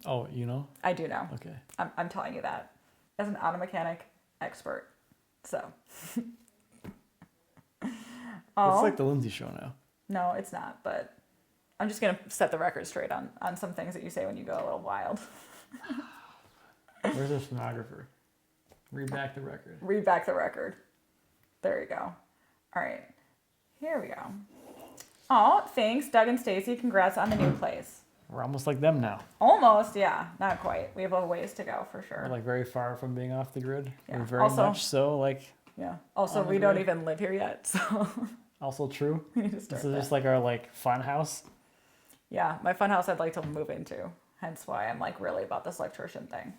Oh, you know? I do know. Okay. I'm telling you that as an auto mechanic expert. So. It's like the Lindsay show now. No, it's not. But I'm just going to set the record straight on some things that you say when you go a little wild. Where's the stenographer? Read back the record. Read back the record. There you go. All right. Here we go. Oh, thanks, Doug and Stacy. Congrats on the new place. We're almost like them now. Almost, yeah. Not quite. We have a ways to go for sure. We're like very far from being off the grid. Yeah. We're very Also, much so like. Yeah. Also, on the we don't grid. even live here yet, so. Also true. We need to This start is that. just like our like fun house. Yeah, my fun house I'd like to move into. Hence why I'm like really about this electrician thing.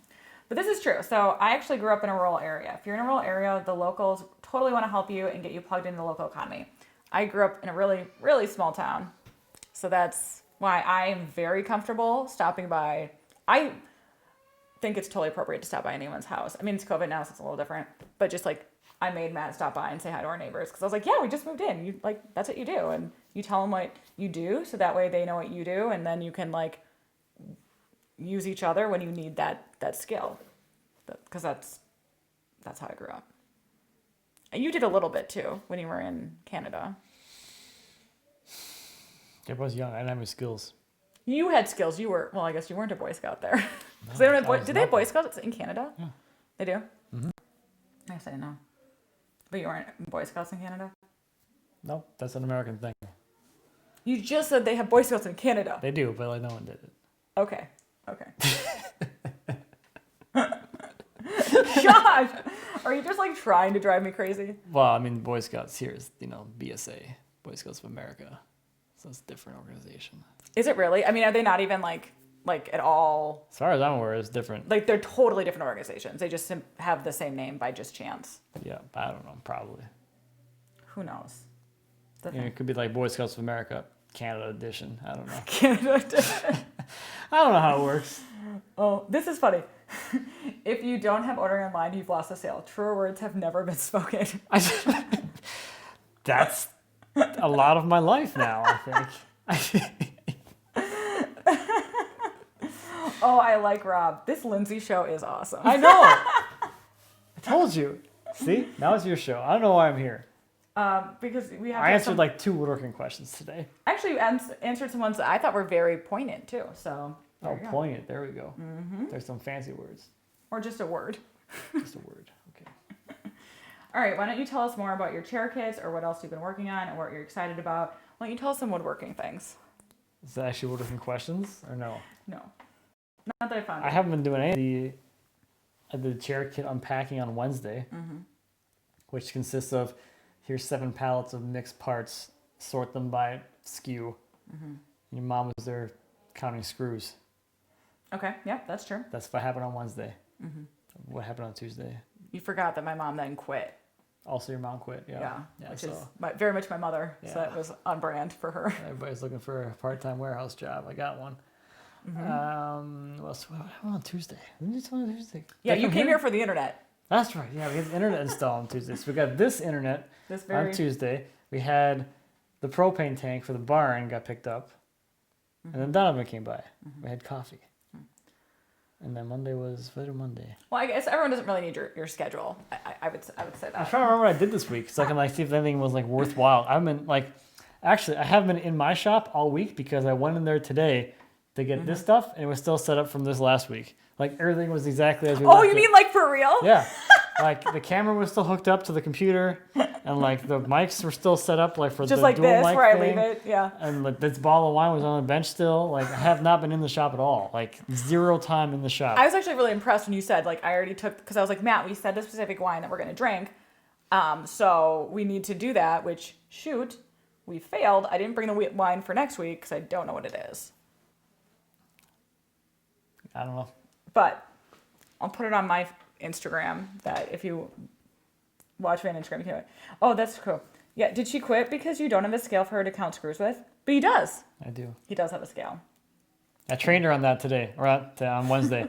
But this is true. So I actually grew up in a rural area. If you're in a rural area, the locals totally want to help you and get you plugged into the local economy. I grew up in a really, really small town. So that's why I'm very comfortable stopping by. I think it's totally appropriate to stop by anyone's house. I mean, it's COVID now, so it's a little different. But just like I made Matt stop by and say hi to our neighbors because I was like, yeah, we just moved in. You like that's what you do, and you tell them what you do, so that way they know what you do, and then you can like use each other when you need that skill. Because that's how I grew up. And you did a little bit too when you were in Canada. I was young. I didn't have any skills. You had skills. You were, well, I guess you weren't a Boy Scout there. No, They don't have I was did they have not. Boy Scouts in Canada? Yeah. They do? Mm-hmm. I guess I didn't know. But you weren't in Boy Scouts in Canada? Nope, that's an American thing. You just said they have Boy Scouts in Canada. They do, but like no one did it. Okay. Josh, are you just like trying to drive me crazy? Well, I mean, Boy Scouts here is BSA, Boy Scouts of America, so it's a different organization. Is it really? I mean, are they not even like at all? As far as I'm aware, it's different. Like they're totally different organizations. They just have the same name by just chance. Yeah, I don't know, probably. Who knows? It could be like Boy Scouts of America, Canada edition. I don't know. Canada edition. I don't know how it works. Oh, this is funny. If you don't have ordering online, you've lost a sale. Truer words have never been spoken. That's a lot of my life now, I think. Oh, I like Rob. This Lindsay show is awesome. I know. I told you. See? Now it's your show. I don't know why I'm here. Because we have. I answered like 2 woodworking questions today. Actually, you answered some ones that I thought were very poignant too. So. Oh, poignant. There we go. Mm-hmm. There's some fancy words. Or just a word. Just a word. Okay. All right. Why don't you tell us more about your chair kits or what else you've been working on and what you're excited about? Why don't you tell us some woodworking things? Is that actually woodworking questions or no? No. Not that I found. I haven't been doing any of the chair kit unpacking on Wednesday, which consists of here's 7 pallets of mixed parts, sort them by SKU. Your mom was there counting screws. Okay. Yep, that's true. That's what happened on Wednesday. What happened on Tuesday? You forgot that my mom then quit. Also, your mom quit. Yeah, which so is very much my mother. Yeah. So that was on brand for her. everybody's looking for a part-time warehouse job. I got one. What else? What happened on Tuesday? Didn't you tell me on Tuesday? Yeah, Did I you come came here for the internet. That's right. Yeah, we had the internet installed on Tuesday. So we got this internet on Tuesday. We had the propane tank for the barn got picked up. And then Donovan came by. We had coffee. And then Monday was Monday. Well, I guess everyone doesn't really need your schedule. I would say I'm that. trying to remember what I did this week so I can see if anything was worthwhile. I've been actually I haven't been in my shop all week because I went in there today to get this stuff and it was still set up from this last week. Everything was exactly as we left you it. mean for real? Yeah. The camera was still hooked up to the computer and the mics were still set up for just the dual this mic where thing. I leave it. Yeah. And this bottle of wine was on the bench still. I have not been in the shop at all. Zero time in the shop. I was actually really impressed when you said I already took, because I was like, Matt, we said the specific wine that we're gonna drink, so we need to do that. Which shoot, we failed. I didn't bring the wine for next week because I don't know what it is. I don't know. But I'll put it on my Instagram. That if you watch me on Instagram, you can. Oh, that's cool. Yeah. Did she quit because you don't have a scale for her to count screws with? But he does. I do. He does have a scale. I trained her on that today, or on Wednesday.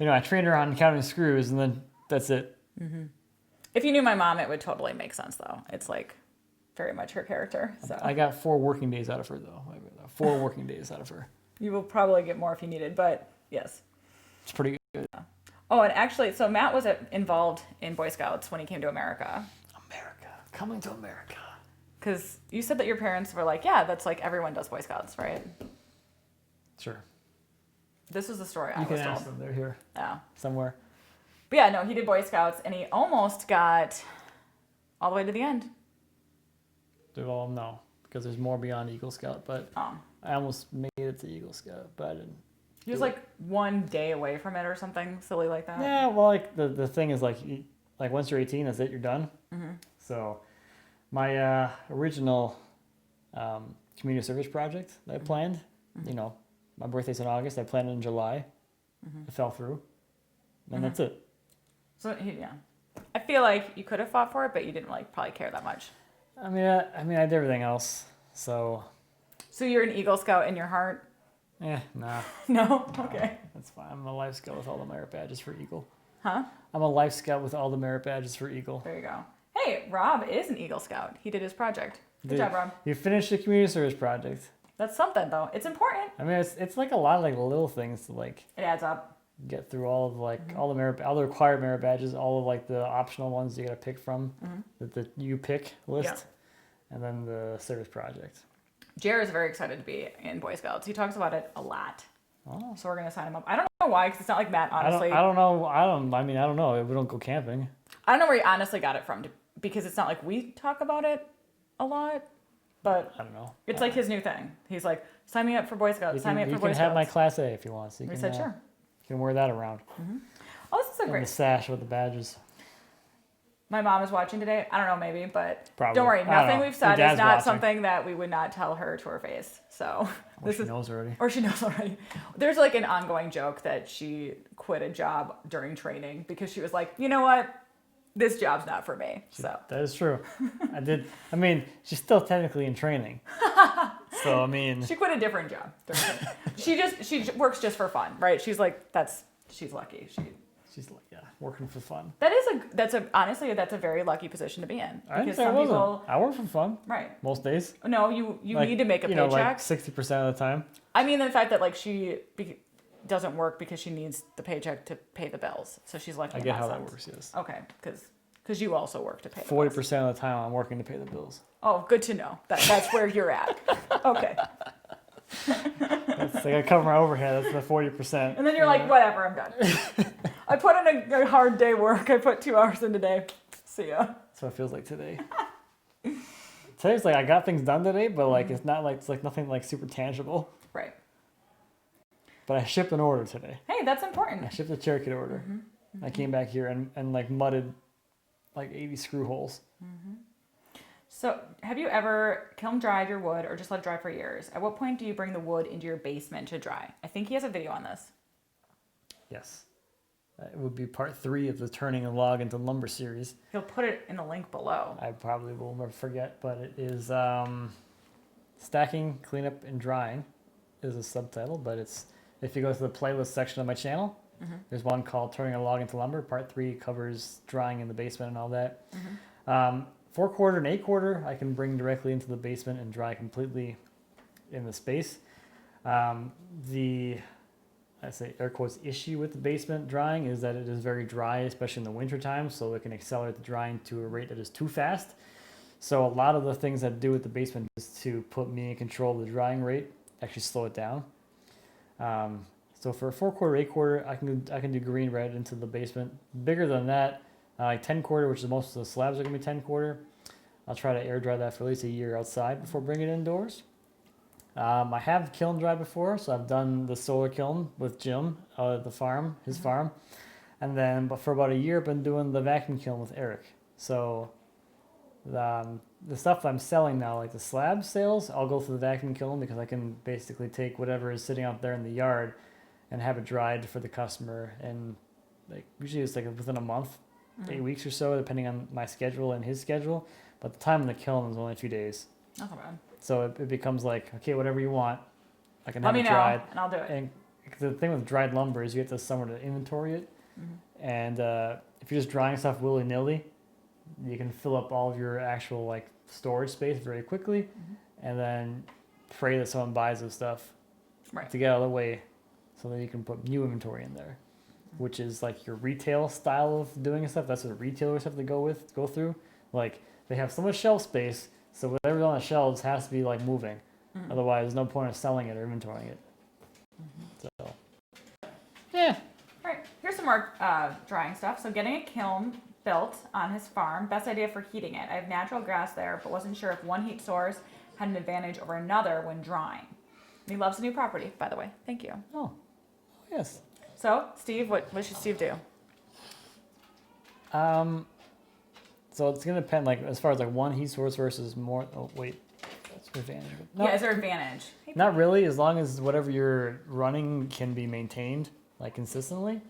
I trained her on counting screws, and then that's it. Mm-hmm. If you knew my mom, it would totally make sense, though. It's very much her character. So I got 4 working days out of her, though. 4 working days out of her. You will probably get more if you needed, but yes. It's pretty good. Oh, and actually, so Matt was involved in Boy Scouts when he came to America. Coming to America. Because you said that your parents were yeah, that's everyone does Boy Scouts, right? Sure. This is the story I was was told. You can ask told. them. They're here. Yeah. Somewhere. But yeah, no, he did Boy Scouts, and he almost got all the way to the end. Well, no, because there's more beyond Eagle Scout, but I almost made it to Eagle Scout, but I didn't. He was 1 day away from it or something silly like that. Yeah, well, the thing is once you're 18, that's it, you're done. Mm-hmm. So my original community service project that I planned, my birthday's in August, I planned it in July. It fell through, and that's it. So yeah, I feel like you could have fought for it, but you didn't probably care that much. I mean, I did everything else, so. So you're an Eagle Scout in your heart? Nah. No? Okay. That's fine. I'm a Life Scout with all the merit badges for Eagle. Huh? I'm a Life Scout with all the merit badges for Eagle. There you go. Hey, Rob is an Eagle Scout. He did his project. Good job, Rob. You finished the community service project. That's something, though. It's important. I mean, it's a lot of little things to It adds up. get through all of all the required merit badges, all of the optional ones you got to pick from, the you pick list, and then the service project. Jared's very excited to be in Boy Scouts. He talks about it a lot. Oh. So we're gonna sign him up. I don't know why, because it's not like Matt. Honestly, I don't know. I don't know. We don't go camping. I don't know where he honestly got it from, because it's not like we talk about it a lot. But I don't know. It's his new thing. He's like, sign me up for Boy Scouts. Sign me up for Boy Scouts. You can have my Class A if you want. So you we can, said sure. You can wear that around. Oh, this is a And great. the sash with the badges. My mom is watching today. I don't know, maybe, but Probably. don't worry. Nothing we've said Your is dad's not watching. something that we would not tell her to her face. So Or she knows already. Or she knows already. There's an ongoing joke that she quit a job during training because she was like, you know what? This job's not for me. So That is true. I mean, she's still technically in training. So, I mean. she quit a different job. She works just for fun, right? She's she's lucky. She's working for fun. Honestly, that's a very lucky position to be in. I didn't say I wasn't. I work for fun. Right. Most days. No, you need to make a paycheck. 60% of the time. I mean, the fact that she doesn't work because she needs the paycheck to pay the bills. So she's lucky. I get how that works, yes. Okay, because you also work to pay the 40% bills. of the time I'm working to pay the bills. Oh, good to know. That's where you're at. Okay. That's I cover my overhead. That's the 40%. And then you're like, whatever, I'm done. I put in a hard day work. I put 2 hours in today. See ya. That's what it feels like today. Today's I got things done today, but it's not it's nothing super tangible. Right. But I shipped an order today. Hey, that's important. I shipped a chair kit order. I came back here and mudded 80 screw holes. So, have you ever kiln dried your wood or just let it dry for years? At what point do you bring the wood into your basement to dry? I think he has a video on this. Yes. It would be part 3 of the Turning a Log into Lumber series. He'll put it in the link below. I probably will never forget, but it is Stacking, Cleanup, and Drying is a subtitle, but it's If you go to the playlist section of my channel, Mm-hmm. there's one called Turning a Log into Lumber. Part 3 covers drying in the basement and all that. Mm-hmm. 4/4 and 8/4 I can bring directly into the basement and dry completely in the space. The I say air quotes issue with the basement drying is that it is very dry, especially in the winter time, so it can accelerate the drying to a rate that is too fast. So a lot of the things that do with the basement is to put me in control of the drying rate, actually slow it down. So for a 4/4, 8/4, I can do green red into the basement. Bigger than that, like 10/4, which is most of the slabs are gonna be 10/4. I'll try to air dry that for at least a year outside before bringing it indoors. I have kiln dried before, so I've done the solar kiln with Jim at the farm, his farm, and then but for about a year I've been doing the vacuum kiln with Eric. So the stuff I'm selling now, like the slab sales, I'll go through the vacuum kiln because I can basically take whatever is sitting out there in the yard and have it dried for the customer. And like usually it's like within a month, 8 weeks or so, depending on my schedule and his schedule. But the time in the kiln is only a few days. That's not bad. So it becomes like, okay, whatever you want, I can Let have me it know, dried. and I'll do it. And the thing with dried lumber is you have to somewhere to inventory it. And if you're just drying stuff willy-nilly, you can fill up all of your actual like storage space very quickly, and then pray that someone buys this stuff Right. to get out of the way, so that you can put new inventory in there, which is like your retail style of doing stuff. That's what retailers have to go through. Like they have so much shelf space, so whatever's on the shelves has to be like moving. Otherwise, there's no point of selling it or inventorying it. So, yeah. All right, here's some more drying stuff. So getting a kiln built on his farm, best idea for heating it. I have natural gas there, but wasn't sure if one heat source had an advantage over another when drying. And he loves the new property, by the way. Thank you. Oh, yes. So, Steve, what should Steve do? So it's gonna depend, like as far as like one heat source versus more. Oh wait, that's an advantage. No, Yeah, is there advantage? not really, as long as whatever you're running can be maintained like consistently.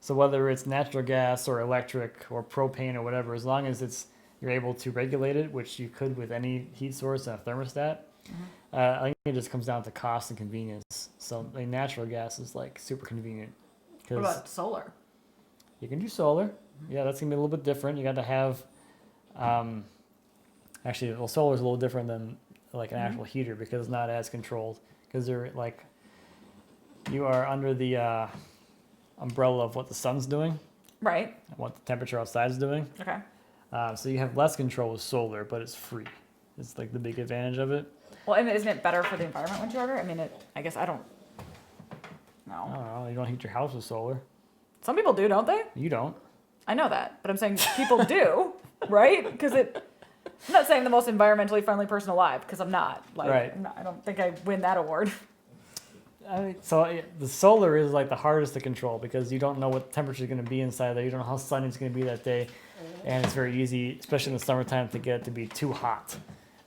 So whether it's natural gas or electric or propane or whatever, as long as you're able to regulate it, which you could with any heat source and a thermostat. I think it just comes down to cost and convenience. So like natural gas is like super convenient. What about solar? You can do solar. Yeah, that's gonna be a little bit different. You got to have, actually, well, solar is a little different than like an actual heater because it's not as controlled. Because they're like, you are under the umbrella of what the sun's doing Right. and what the temperature outside is doing. Okay. So you have less control with solar, but it's free. It's like the big advantage of it. Well, and isn't it better for the environment when you order? I mean, I guess I don't I know. don't know. You don't heat your house with solar. Some people do, don't they? You don't. I know that, but I'm saying people do, right? Because I'm not saying the most environmentally friendly person alive, because I'm not. Like, Right. I don't think I win that award. The solar is like the hardest to control because you don't know what temperature is going to be inside there. You don't know how sunny it's going to be that day, and it's very easy, especially in the summertime, to get it to be too hot.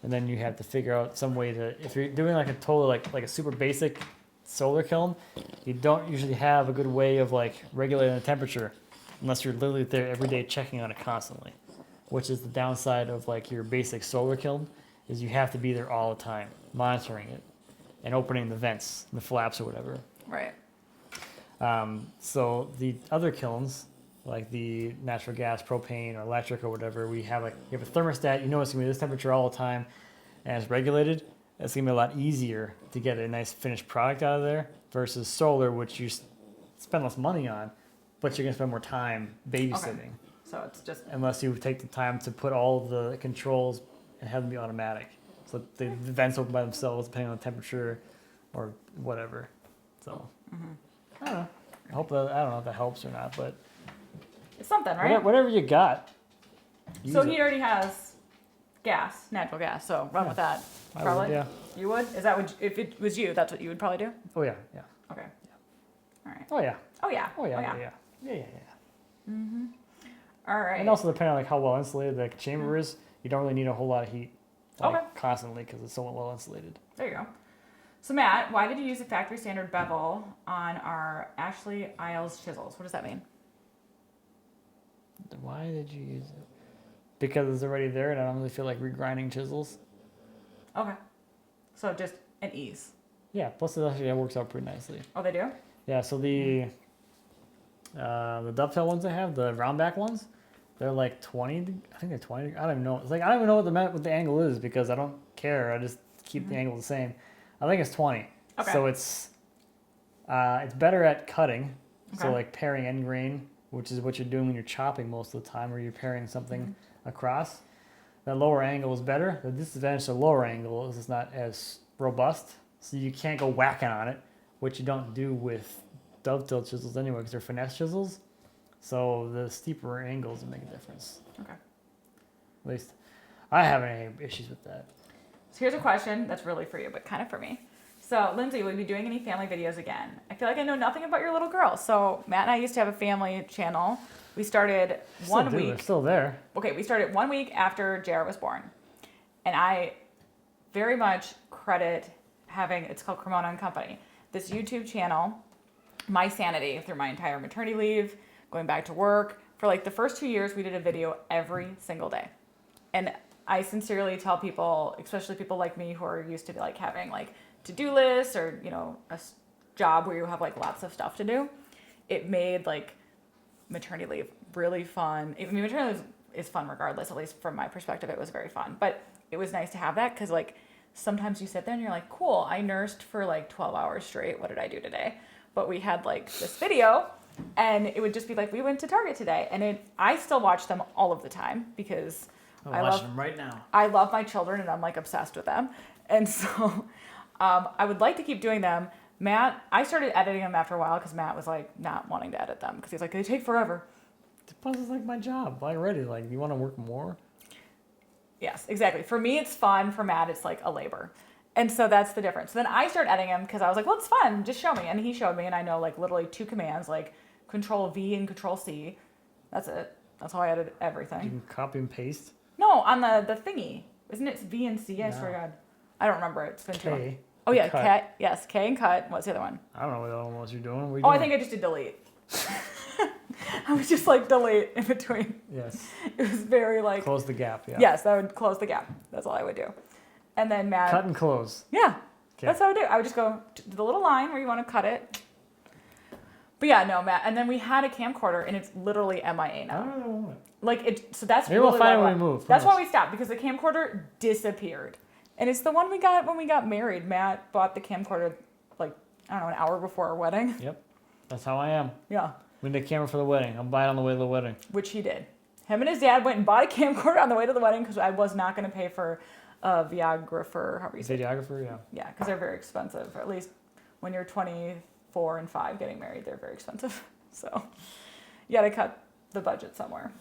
And then you have to figure out some way to, if you're doing like a total like a super basic solar kiln, you don't usually have a good way of like regulating the temperature unless you're literally there every day checking on it constantly, which is the downside of like your basic solar kiln, is you have to be there all the time monitoring it and opening the vents, the flaps or whatever. Right. So the other kilns, like the natural gas, propane, or electric or whatever, you have a thermostat. You know it's gonna be this temperature all the time, and it's regulated. It's gonna be a lot easier to get a nice finished product out of there versus solar, which you spend less money on, but you're gonna spend more time babysitting. So it's just Unless you take the time to put all the controls and have them be automatic, so the vents open by themselves depending on the temperature or whatever. So I don't know. I don't know if that helps or not, but it's something, right? whatever you got. So use he it. already has gas, natural gas. So run Yeah. with that. I would, Probably. yeah. You would? Is that what? If it was you, that's what you would probably do? Oh yeah, yeah. Okay. All right. Oh yeah. Oh yeah. Oh yeah. Oh, Yeah. yeah. Yeah. Yeah. Yeah. All right. And also depending on like how well insulated the chamber is, you don't really need a whole lot of heat like, Okay. constantly because it's so well insulated. There you go. So Matt, why did you use a factory standard bevel on our Ashley Isles chisels? What does that mean? Why did you use it? Because it's already there, and I don't really feel like regrinding chisels. Okay. So just an ease. Yeah, plus it actually works out pretty nicely. Oh, they do? Yeah, so the dovetail ones I have, the round back ones, they're like 20. I think they're 20. I don't even know. It's like I don't even know what the angle is because I don't care. I just keep the angle the same. I think it's 20. Okay. So it's better at cutting. Okay. So like paring end grain, which is what you're doing when you're chopping most of the time, or you're paring something across. That lower angle is better. The disadvantage to lower angle is it's not as robust, so you can't go whacking on it, which you don't do with dovetail chisels anyway, because they're finesse chisels. So the steeper angles make a difference. Okay. At least I haven't any issues with that. So here's a question that's really for you, but kind of for me. So, Lindsay, will you be doing any family videos again? I feel like I know nothing about your little girl. So, Matt and I used to have a family channel. We started one week. It's still there. Okay, we started 1 week after JR was born. And I very much credit having, it's called Cremona and Company, this YouTube channel, my sanity through my entire maternity leave, going back to work. For like the first 2 years, we did a video every single day. And I sincerely tell people, especially people like me who are used to like having like to-do lists or, you know, a job where you have like lots of stuff to do, it made like maternity leave really fun. I mean, maternity leave is fun regardless, at least from my perspective, it was very fun. But it was nice to have that because like sometimes you sit there and you're like, cool, I nursed for like 12 hours straight. What did I do today? But we had like this video and it would just be like, we went to Target today. And I still watch them all of the time because I'm watching them right now. I love my children and I'm like obsessed with them. And so I would like to keep doing them. Matt, I started editing them after a while because Matt was like not wanting to edit them because he's like, they take forever. Plus, it's like my job already. Like, you want to work more? Yes, exactly. For me, it's fun. For Matt, it's like a labor. And so that's the difference. So then I started editing them because I was like, well, it's fun. Just show me. And he showed me, and I know like literally 2 commands, like Control V and Control C. That's it. That's how I edit everything. You can copy and paste. No, on the thingy. Isn't it V and C? I swear to God. I don't remember it. It's been too long. K. Oh, yeah. Cut. K. Yes, K and cut. What's the other one? I don't know what the other ones you're doing. What are you Oh, I doing? think I just did delete. I was just like delete in between. Yes. It was very like. Close the gap, yeah. Yes, that would close the gap. That's all I would do. And then Matt. Cut and close. Yeah. Okay. That's how I would do. I would just go to the little line where you want to cut it. But yeah, no, Matt. And then we had a camcorder, and it's literally MIA now. Oh. Like it. So that's Maybe really we'll find it why when we move. That's why we stopped because the camcorder disappeared, and it's the one we got when we got married. Matt bought the camcorder like I don't know, an hour before our wedding. Yep. That's how I am. Yeah. We need a camera for the wedding. I'll buy it on the way to the wedding. Which he did. Him and his dad went and bought a camcorder on the way to the wedding because I was not going to pay for a videographer. However you say it. Videographer, yeah. Yeah, because they're very expensive. Or at least when you're 24 and 5 getting married, they're very expensive. So you got to cut the budget somewhere.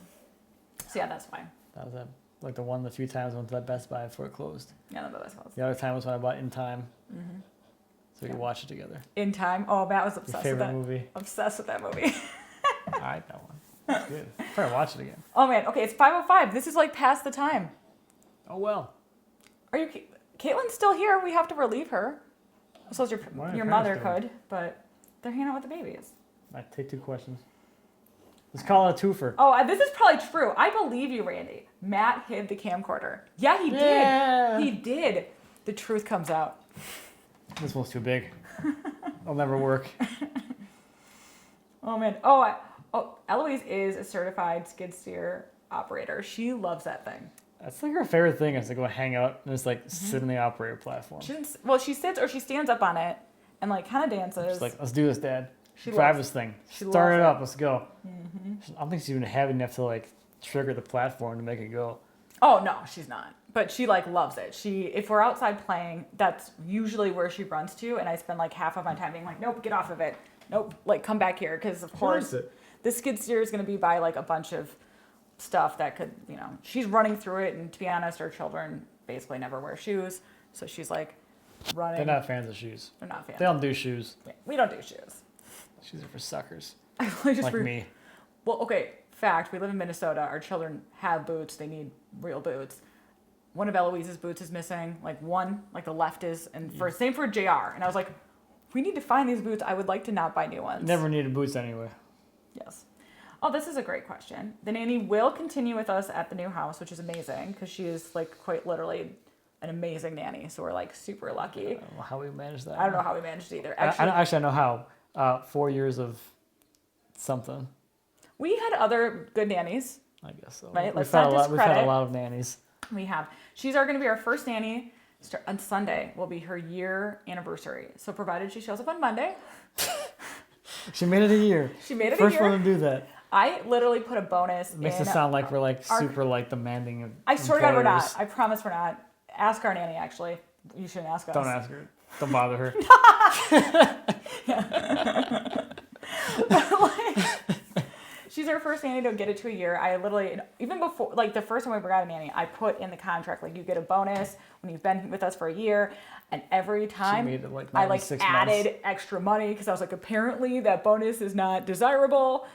So yeah, that's fine. That was it. Like the few times I went to that Best Buy before it closed. Yeah, no, that's close. The other time was when I bought In Time. Mm-hmm. So we could watch it together. In Time. Oh, Matt was Your obsessed with favorite that. movie? Obsessed with that movie. I like that one. It's good. I'll probably watch it again. Oh man, okay, it's 5:05. This is like past the time. Oh well. Are you? Caitlin's still here. We have to relieve her. I suppose Why are your your mother parents could, but they're hanging out with the babies. I take 2 questions. Let's call it a twofer. Oh, this is probably true. I believe you, Randy. Matt hid the camcorder. Yeah, he Yeah. did. He did. The truth comes out. This one's too big. It'll never work. Oh man. Eloise is a certified skid steer operator. She loves that thing. That's like her favorite thing is to go hang out and just like sit on the operator platform. She sits or she stands up on it and like kind of dances. She's like, let's do this, Dad. She Drive loves- this thing. she Start loves it it. up. Let's go. Mm-hmm. I don't think she's even heavy enough to like trigger the platform to make it go. Oh no, she's not. But she like loves it. If we're outside playing, that's usually where she runs to, and I spend like half of my time being like, nope, get off of it. Nope, like come back here, because of course the skid steer is going to be by like a bunch of stuff that could, she's running through it, and to be honest, our children basically never wear shoes, so she's like running. They're not fans of shoes. They're not fans. They don't do shoes. We don't do shoes. Shoes are for suckers. I really just Like me. Well, okay, fact, we live in Minnesota. Our children have boots. They need real boots. One of Eloise's boots is missing. Like one, like the left is. And same for JR. And I was like, we need to find these boots. I would like to not buy new ones. Never needed boots anyway. Yes. Oh, this is a great question. The nanny will continue with us at the new house, which is amazing because she is like quite literally an amazing nanny, so we're like super lucky. I don't know how we managed that. I don't know how we managed it either. Actually, I know how. 4 years of something. We had other good nannies. I guess so. Right, let's We've had not a lot. We've had a discredit. lot of nannies. We have. She's going to be our first nanny. On Sunday will be her year anniversary. So provided she shows up on Monday. She made it a year. She made it First a year. one to do that. I literally put a bonus It makes in it sound like we're like our- super like demanding. I swear to God, we're not. employers. I promise we're not. Ask our nanny, actually. You shouldn't ask us. Don't ask her. Don't bother her. She's our first nanny to get it to a year. I literally, even before, like the first time we ever got a nanny, I put in the contract, like you get a bonus when you've been with us for a year. And every time made it like I like 96 added months. extra money because I was like, apparently that bonus is not desirable.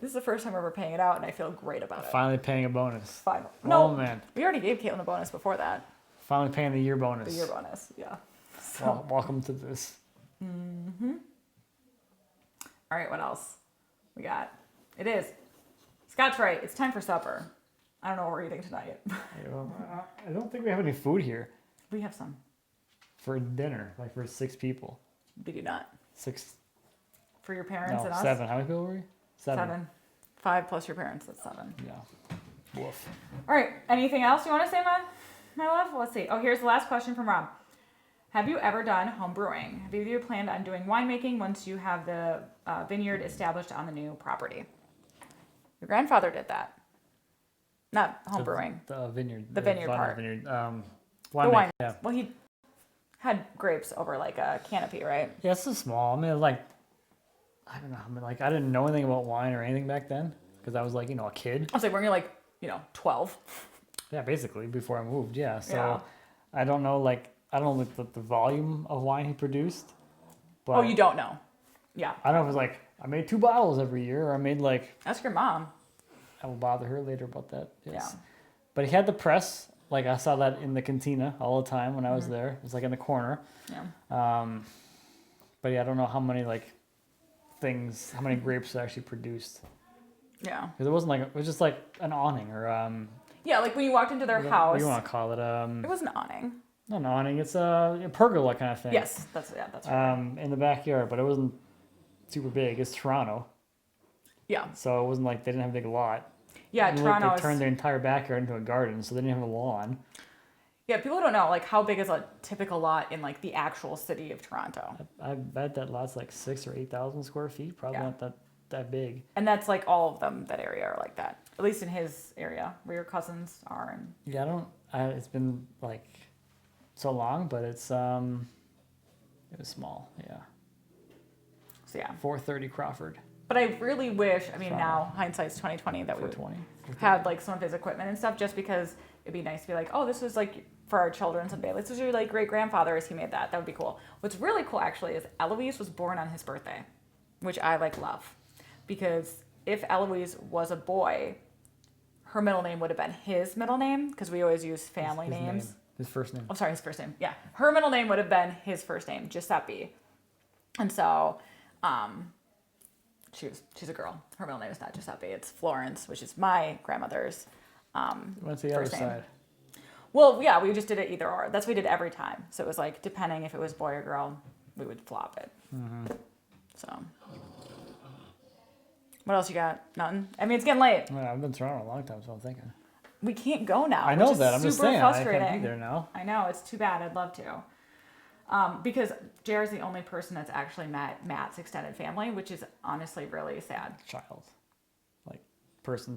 This is the first time we're ever paying it out and I feel great about it. Finally paying a bonus. Final. Oh No, man. we already gave Caitlin a bonus before that. Finally paying the year bonus. The year bonus, yeah. So, Well, welcome to this. all right, what else we got? It is Scott's right. It's time for supper. I don't know what we're eating tonight. I don't think we have any food here We have some. for dinner, like for 6 people. We do not. 6. For your parents No, and us? 7. How many people were we? 7. 5 plus your parents, that's 7. Yeah. Woof. All right, anything else you want to say, my love? Let's see. Oh, here's the last question from Rob. Have you ever done home brewing? Have you planned on doing winemaking once you have the vineyard established on the new property? Your grandfather did that. Not home brewing. The vineyard. The vineyard part. Vineyard. The Wine. wine. Yeah. Well, he had grapes over like a canopy, right? Yeah, it's so small. I mean, like, I don't know. I mean, like, I didn't know anything about wine or anything back then because I was like, a kid. I was like, weren't you like, 12? Yeah, basically before I moved. Yeah. So Yeah. I don't know, like, I don't know the volume of wine he produced. But Oh, you don't know? Yeah. I don't know if it was like I made 2 bottles every year or I made like. Ask your mom. I will bother her later about that. Yes. Yeah. But he had the press. Like I saw that in the cantina all the time when I was there. It was like in the corner. Yeah. But yeah, I don't know how many how many grapes it actually produced. Yeah. Because it wasn't like it was just like an awning or Yeah, like when you walked into their what house, do you want to call it? it was an awning. Not an awning. It's a pergola kind of thing. Yes, that's right. In the backyard, but it wasn't super big. It's Toronto, Yeah. so it wasn't like they didn't have a big lot. Yeah, Toronto They is. turned their entire backyard into a garden, so they didn't have a lawn. Yeah, people don't know like how big is a typical lot in like the actual city of Toronto, I bet that lot's like 6,000 or 8,000 square feet. Probably Yeah. not that big. and that's like all of them. That area are like that. At least in his area, where your cousins are. And Yeah, I don't. It's been like so long, but it was small. Yeah, so yeah. 430 Crawford. But I really wish. I mean, Toronto. now hindsight's 2020 that we 420. had like some of his equipment and stuff, just because it'd be nice to be like, oh, this was like for our children someday. This was your like great grandfather as he made that. That would be cool. What's really cool actually is Eloise was born on his birthday, which I like love, because if Eloise was a boy, her middle name would have been his middle name because we always use family His names. name. His first name. Oh, sorry, his first name. Yeah, her middle name would have been his first name, Giuseppe. And so, she's a girl. Her middle name is not Giuseppe. It's Florence, which is my grandmother's What's the other first name. side? Well, yeah, we just did it either or. That's what we did every time. So it was like, depending if it was boy or girl, we would flop it. So, what else you got? Nothing? I mean, it's getting late. Well, I've been to Toronto a long time, so I'm thinking. We can't go now. I know which is that. I'm just super saying. I frustrating. can't be there now. I know, it's too bad. I'd love to. Because JR's the only person that's actually met Matt's extended family, which is honestly really sad. Child, like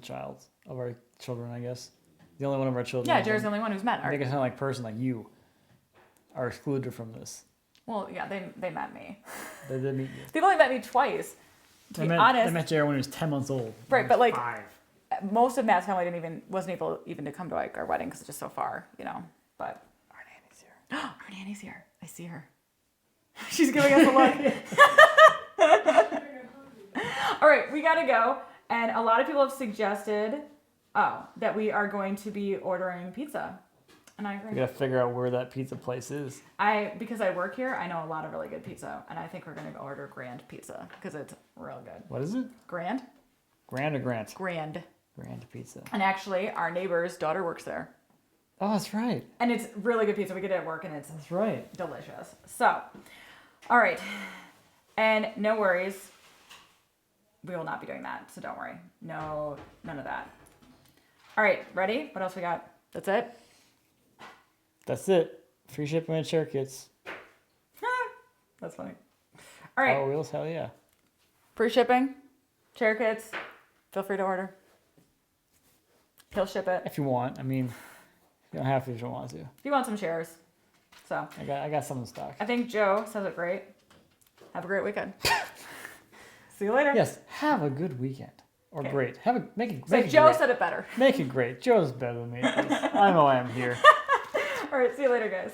child of our children, I guess. The only one of our children. Yeah, JR's the only one who's met I her. think it's not like person like you are excluded from this. Well, yeah, they met me. They did meet you. They've only met me twice. To be honest, They met Jared when he was 10 months old. Right, but, like- 5. most of Matt's family wasn't able even to come to like our wedding because it's just so far, But Our nanny's here. our nanny's here. I see her. She's giving us a look. All right, we gotta go. And a lot of people have suggested, that we are going to be ordering pizza. And I We agree. gotta figure out where that pizza place is. Because I work here, I know a lot of really good pizza, and I think we're gonna go order Grand Pizza because it's real good. What is it? Grand? Grand or Grant? Grand. Grand pizza. And actually, our neighbor's daughter works there. Oh, that's right. And it's really good pizza. We get it at work and it's That's right. delicious. So, all right. And no worries. We will not be doing that, so don't worry. No, none of that. All right, ready? What else we got? That's it? That's it. Free shipping and chair kits. That's funny. All right, Power wheels, hell yeah. free shipping, chair kits. Feel free to order. He'll ship it. If you want. I mean, you don't have to if you don't want to. If you want some chairs. So, I got some in stock. I think Joe says it great. Have a great weekend. See you later. Yes, have a good weekend. Or Okay. great. Make it So make it Joe great. said it better. Make it great. Joe's better than me. I know I am here. All right, see you later, guys.